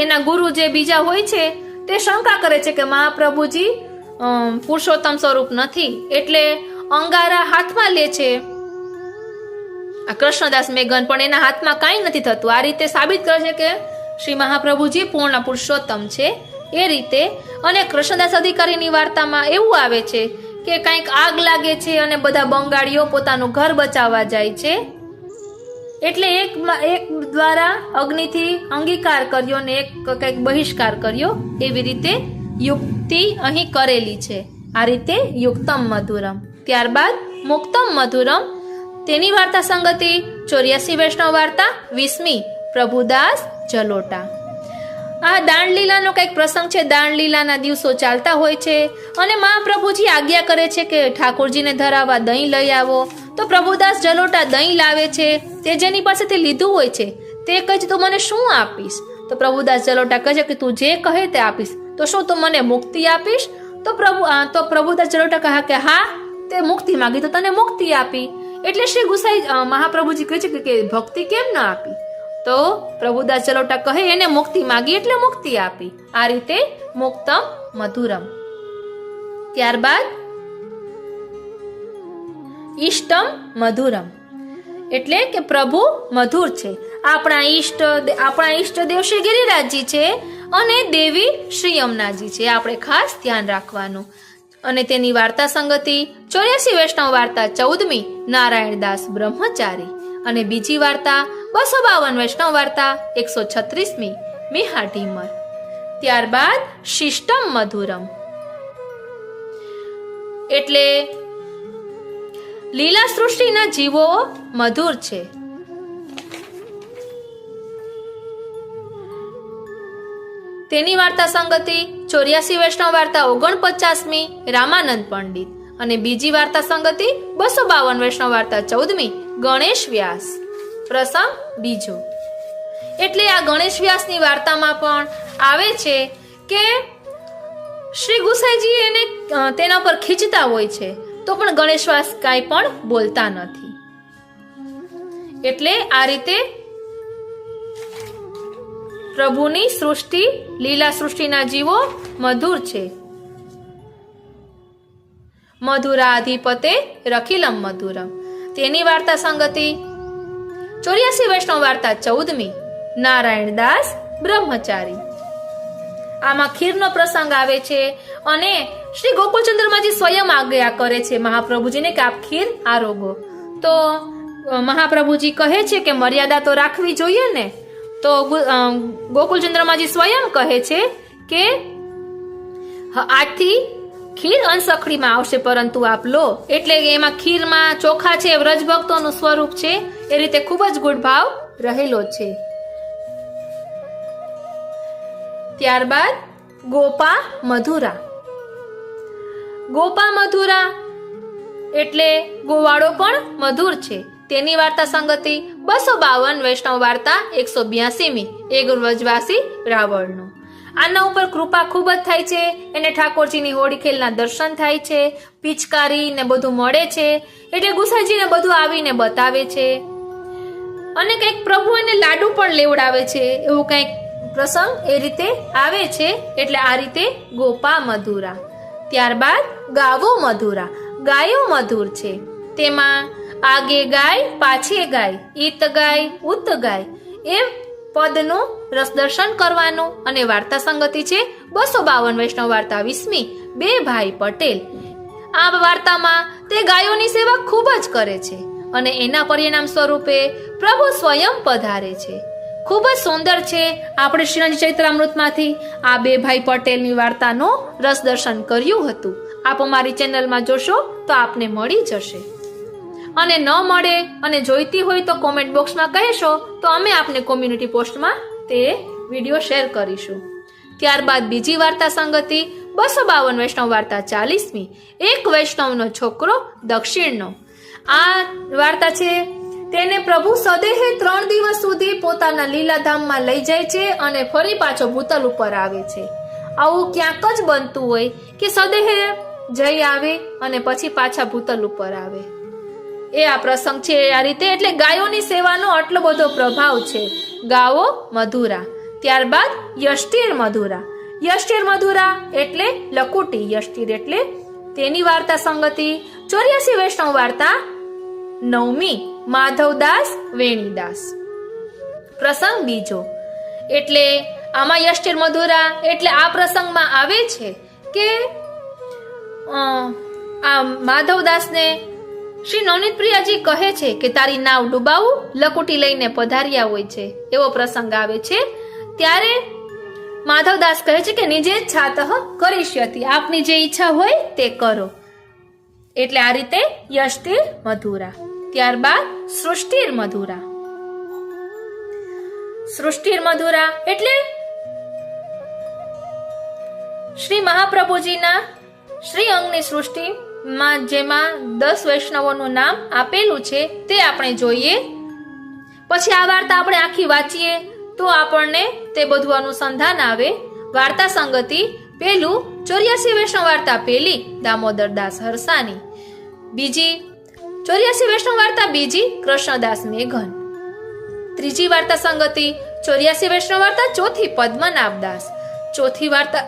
એના ગુરુ જે બીજા હોય છે તે શંકા કરે છે કે મહાપ્રભુજી પુરુષોત્તમ સ્વરૂપ નથી. એટલે અંગારા હાથમાં લે છે આ કૃષ્ણદાસ મેઘન, પણ એના હાથમાં કાંઈ નથી થતું. આ રીતે સાબિત કરે છે કે શ્રી મહાપ્રભુજી પૂર્ણ પુરુષોત્તમ છે એ રીતે. અને કૃષ્ણદાસ અધિકારીની વાર્તામાં એવું આવે છે કે કંઈક આગ લાગે છે અને બધા બંગાળીઓ પોતાનું ઘર બચાવવા જાય છે. એટલે એક દ્વારા અગ્નિથી અંગીકાર કર્યો ને એક કંઈક બહિષ્કાર કર્યો. એવી રીતે યુક્તિ અહીં કરેલી છે. આ રીતે યુક્તમ મધુરમ. ત્યારબાદ મુક્તમ મધુરમ, તેની વાર્તા સંગતિ 84 વૈષ્ણવ વાર્તા 20મી, પ્રભુદાસ જલોટા. આ દાંડલીલાનો કંઈક પ્રસંગ છે. દાંડલીલાના દિવસો ચાલતા હોય છે અને મહાપ્રભુજી આજ્ઞા કરે છે કે ઠાકોરજીને ધરાવવા દહીં લઈ આવો. તો પ્રભુદાસ જલોટા દહીં લાવે છે. તે જેની પાસેથી લીધું હોય છે તે કહે છે તું મને શું આપીશ? તો પ્રભુદાસ જલોટા કહે છે કે તું જે કહે તે આપીશ. તો શું તું મને મુક્તિ આપીશ? તો પ્રભુદાસ જલોટા કહે કે હા, તે મુક્તિ માંગી તો તને મુક્તિ આપી. એટલે શ્રી ગુસાઈ મહાપ્રભુજી કહે છે કે ભક્તિ કેમ ન આપી? તો પ્રભુદાસ જલોટા કહે એને મુક્તિ માંગી એટલે મુક્તિ આપી. આ રીતે મુક્તમ મધુરમ. ત્યારબાદ ઈષ્ટમ મધુરમ, એટલે કે પ્રભુ મધુર છે. આપણા ઈષ્ટદેવ શ્રી ગિરિરાજજી છે અને દેવી શ્રી યમુનાજી છે. આપણે ખાસ ધ્યાન રાખવાનું. અને તેની વાર્તા સંગતિ 84 વૈષ્ણવ વાર્તા 14મી, નારાયણદાસ બ્રહ્મચારી. અને બીજી વાર્તા 252 વૈષ્ણવ વાર્તા 136મી, મિહા ઢીમર. ત્યારબાદ શિષ્ટમ મધુરમ, એટલે લીલા સૃષ્ટિના જીવો મધુર છે. તેની વાર્તા સંગતિ 84 વૈષ્ણવ વાર્તા 49મી, રામાનંદ પંડિત. અને બીજી વાર્તા સંગતિ 252 વૈષ્ણવ વાર્તા 14મી, ગણેશ વ્યાસ. પ્રસંગ બીજો. એટલે આ ગણેશ વ્યાસની વાર્તામાં પણ આવે છે કે શ્રી ગુસાઈજી એને તેના પર ખીચતા હોય છે તો પણ ગણેશ વ્યાસ કાંઈ પણ બોલતા નથી. એટલે આ રીતે પ્રભુની સૃષ્ટિ, લીલા સૃષ્ટિના જીવો મધુર છે. મધુરાધિપતે રખિલમ મધુરમ. તેની વાર્તા સંગતિ 84 વૈષ્ણવ વાર્તા 14મી, નારાયણદાસ બ્રહ્મચારી. આમાં ખીરનો પ્રસંગ આવે છે અને શ્રી ગોકુળચંદ્રમાજી સ્વયં આજ્ઞા કરે છે મહાપ્રભુજીને કે આપ ખીર આરોગો. તો મહાપ્રભુજી કહે છે કે મર્યાદા તો રાખવી જોઈએ ને. તો ગોકુળચંદ્રમાજી સ્વયં કહે છે કે આજથી ખીર અંશખડીમાં આવશે પરંતુ આપ લો. એટલે એમાં ખીરમાં ચોખા છે, વ્રજ ભક્તોનું સ્વરૂપ છે, એ રીતે ખૂબ જ ગુઢ ભાવ રહેલો છે. ત્યારબાદ ગોપા મધુરા. ગોપા મધુરા એટલે ગોવાળો પણ મધુર છે, તેની વાર્તા સંગતિ 252 વૈષ્ણવ વાર્તા 182મી એક વ્રજવાસી રાવણનો. આના ઉપર કૃપા ખૂબ જ થાય છે. એને ઠાકોરજીની હોળી ખેલના દર્શન થાય છે, પિચકારી ને બધું મળે છે, એટલે ગુસાઈજીને બધું આવીને બતાવે છે અને કંઈક પ્રભુ એને લાડુ પણ લેવડાવે છે, એવું કંઈક પ્રસંગ એ રીતે આવે છે. એટલે આ રીતે ગોપા મધુરા. ત્યારબાદ ગાવો મધુરા, ગાયો મધુર છે. તેમાં આગે ગાય પાછે ગાય, ઈત ગાય ઉત ગાય એમ પદનું રસ દર્શન કરવાનું. અને વાર્તા સંગતિ છે 252 વૈષ્ણવ વાર્તા 20મી બે ભાઈ પટેલ. આ વાર્તામાં તે ગાયોની સેવા ખૂબ જ કરે છે અને એના પરિણામ સ્વરૂપે પ્રભુ સ્વયં પધારે છે. ખૂબ જ સુંદર છે. આપણે શ્રીનાથજી ચૈત્રામૃતમાંથી આ બે ભાઈ પટેલની વાર્તાનો રસ દર્શન કર્યું હતું. આપ અમારી ચેનલમાં જોશો તો આપને મળી જશે, અને ન મળે અને જોઈતી હોય તો કોમેન્ટ બોક્સમાં કહેશો તો અમે આપને કોમ્યુનિટી પોસ્ટમાં તે વિડીયો શેર કરીશું. ત્યારબાદ બીજી વાર્તા સંગતિ 252 વૈષ્ણવ વાર્તા 40મી એક વૈષ્ણવનો છોકરો દક્ષિણનો. આ વાર્તા છે તેને પ્રભુ સદેહે 3 દિવસ સુધી પોતાના લીલાધામમાં લઈ જાય છે અને ફરી પાછો ભૂતલ ઉપર આવે છે. આવું ક્યાંક જ બનતું હોય કે સદેહે જઈ આવે અને પછી પાછા ભૂતલ ઉપર આવે. એ આ પ્રસંગ છે આ રીતે. એટલે ગાયોની સેવાનો આટલો બધો પ્રભાવ છે. ગાવો મધુરા. ત્યારબાદ યષ્ટિર મધુરા. યષ્ટિર મધુરા એટલે લકુટી, યષ્ટિર એટલે તેની વાર્તા સંગતિ 84 વૈષ્ણવ વાર્તા 9મી માધવદાસ વેણીદાસ. પ્રસંગ બીજો. એટલે આમાં યષ્ટિર મધુરા એટલે આ પ્રસંગમાં આવે છે કે આ માધવદાસને શ્રી નવનીત પ્રિયાજી કહે છે કે તારી નાવ ડૂબાવું લકુટી લઈને પધાર્યા હોય છે, એવો પ્રસંગ આવે છે. ત્યારે માધવદાસ કહે છે કે નિજે છાતઃ કરિષ્યતિ, આપની જે ઈચ્છા હોય તે કરો. એટલે આ રીતે યષ્ટિર મધુરા. ત્યારબાદ સૃષ્ટિર મધુરા. સૃષ્ટિર મધુરા એટલે શ્રી મહાપ્રભુજીના શ્રી અંગની સૃષ્ટિ માં જેમાં 10 વૈષ્ણવોનું નામ આપેલું છે તે આપણે જોઈએ. પછી આ વાર્તા આપણે આખી વાંચીએ તો આપણને તે બધું અનુસંધાન આવે. વાર્તા સંગતિ પેલું 84 વૈષ્ણવ વાર્તા પહેલી દામોદરદાસ હરસાની, બીજી 84 વૈષ્ણવ વાર્તા બીજી કૃષ્ણદાસ મેઘન, ત્રીજી વાર્તા સંગતિ 84 વૈષ્ણવ વાર્તા ચોથી પદ્મનાભદાસ, ચોથી વાર્તા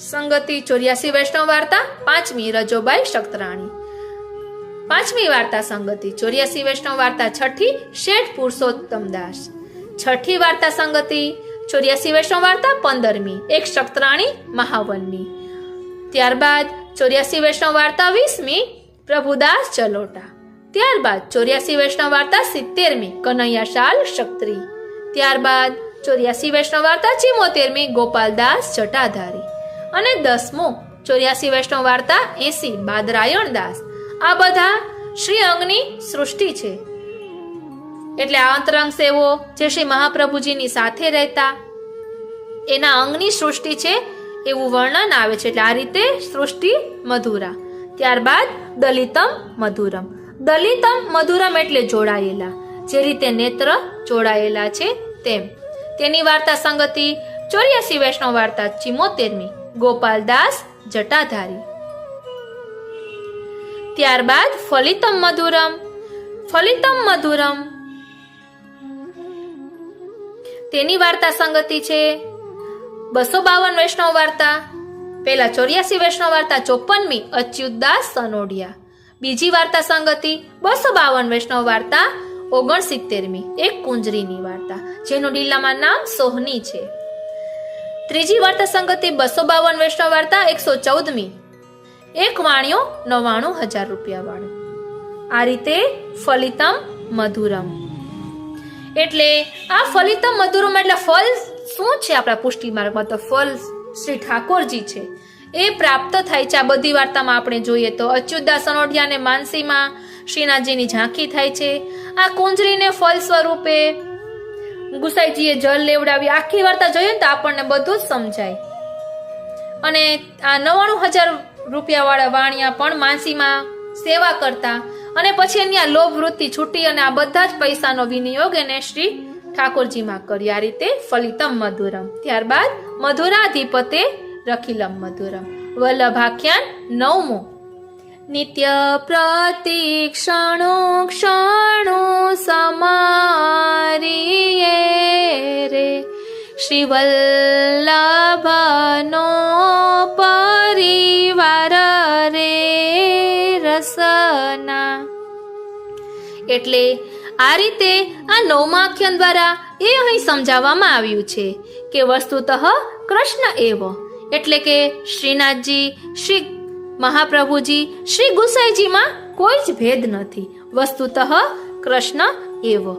સંગતિ 84 વૈષ્ણવ વાર્તા 5મી રજોબાઈ શક્તરાણી, 5મી વાર્તા સંગતિ 84 વૈષ્ણવ વાર્તા 6ઠી શેઠ પુરુષોત્તમદાસ, 6ઠી વાર્તા સંગતિ 84 વૈષ્ણવ વાર્તા 15મી એક શક્તરાણી મહાવનની. ત્યારબાદ 84 વૈષ્ણવ વાર્તા 20મી પ્રભુદાસ ચલોટા. ત્યારબાદ 84 વૈષ્ણવ વાર્તા 70મી કનૈયાશાલ શક્ત્રી. ત્યારબાદ 84 વૈષ્ણવ વાર્તા 74મી ગોપાલદાસ જટાધારી. અને 10મું 84 વૈષ્ણવ વાર્તા 80 બાદરાયણદાસ. આ બધા શ્રી અંગની સૃષ્ટિ છે. એટલે આ અંતરંગ સેવો જે શ્રી મહાપ્રભુજીની સાથે રહેતા એના અંગની સૃષ્ટિ છે એવું વર્ણન આવે છે. એટલે આ રીતે સૃષ્ટિ મધુરા. ત્યારબાદ દલિતમ મધુરમ. દલિતમ મધુરમ એટલે જોડાયેલા, જે રીતે નેત્ર જોડાયેલા છે તેમ. તેની વાર્તા સંગતિ 84 વૈષ્ણવ વાર્તા 74મી ગોપાલદાસ જટાધારી. ત્યારબાદ ફલિતમ મધુરમ. ફલિતમ મધુરમ તેની વાર્તા સંગતિ છે 252 વૈષ્ણવ વાર્તા પહેલા 84 વૈષ્ણવ વાર્તા 54મી અચ્યુતદાસ સનોડિયા, બીજી વાર્તા સંગતિ 252 વૈષ્ણવ વાર્તા 69મી એક કુંજરીની વાર્તા જેનું લીલામાં નામ સોહની છે, ત્રીજી વાર્તા સંગતિ 252 વૈષ્ણવ વાર્તા 114મી એક વાણિયો 99,000 રૂપિયા વાળું. આ રીતે ફલિતમ મધુરમ. એટલે આ ફલિતમ મધુરમ એટલે ફલ શું છે આપણા પુષ્ટિ માર્ગમાં? તો ફલ શ્રી ઠાકોરજી છે એ પ્રાપ્ત થાય છે. આ બધી વાર્તામાં આપણે જોઈએ તો અચ્યુતદાસ સનોડિયા અને માનસીમાં શ્રીનાથજીની ઝાંખી થાય છે. આ કુંજરીને ફલ સ્વરૂપે ગુસાઈજીએ જલ લેવડાવી. આખી વાર્તા જોઈએ તો આપણને બધું જ સમજાય. અને આ 99,000 રૂપિયાવાળા વાણિયા પણ માનસીમાં સેવા કરતા અને પછી એની આ લોભ વૃત્તિ છૂટી અને આ બધા જ પૈસાનો વિનિયોગ એને શ્રી ઠાકોરજીમાં કર્યો. આ રીતે ફલિતમ મધુરમ. ત્યારબાદ મધુરાધિપતે રખિલમ મધુરમ. વલ્લભાખ્યાન 9મું. નિત્ય પ્રતિક્ષણો ક્ષણો સમારીએ રે શ્રી વલ્લભનો પરિવાર રે રસના. એટલે આ રીતે આ 9મા આખ્યાન દ્વારા એ અહીં સમજાવવામાં આવ્યું છે કે વસ્તુતઃ કૃષ્ણ એવ એટલે કે શ્રીનાથજી, શ્રી મહાપ્રભુજી, શ્રી ગુસાઈજીમાં કોઈ જ ભેદ નથી. વસ્તુતઃ કૃષ્ણ એવ.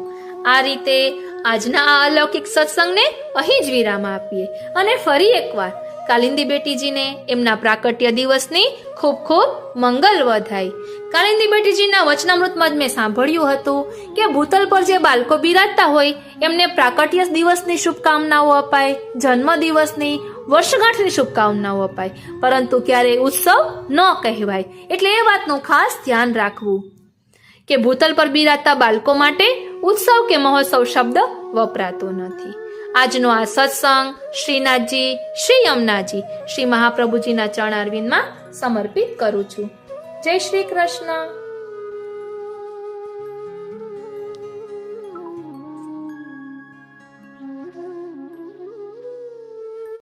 આ રીતે આજના આ અલૌકિક સત્સંગને અહીં જ વિરામ આપીએ અને ફરી એકવાર કાલિંદી બેટીજીને એમના પ્રાકટ્ય દિવસની ખૂબ ખૂબ મંગલ વધાઈ. કાલિંદી બેટીજીના વચનામૃતમાં જ મેં સાંભળ્યું હતું કે ભૂતલ પર જે બાળકો બિરાજતા હોય એમને પ્રાકટ્ય દિવસની શુભકામનાઓ અપાય, જન્મ દિવસની, વર્ષગાંઠની શુભકામનાઓ અપાય, પરંતુ ક્યારેય ઉત્સવ ન કહેવાય. એટલે એ વાતનું ખાસ ધ્યાન રાખવું કે ભૂતલ પર બિરાજતા બાળકો માટે ઉત્સવ કે મહોત્સવ શબ્દ વપરાતો નથી. આજનો આ સત્સંગ શ્રીનાથજી, શ્રી યમુનાજી, શ્રી મહાપ્રભુજીના ચરણારવિંદમાં સમર્પિત કરું છું. જય શ્રી કૃષ્ણ.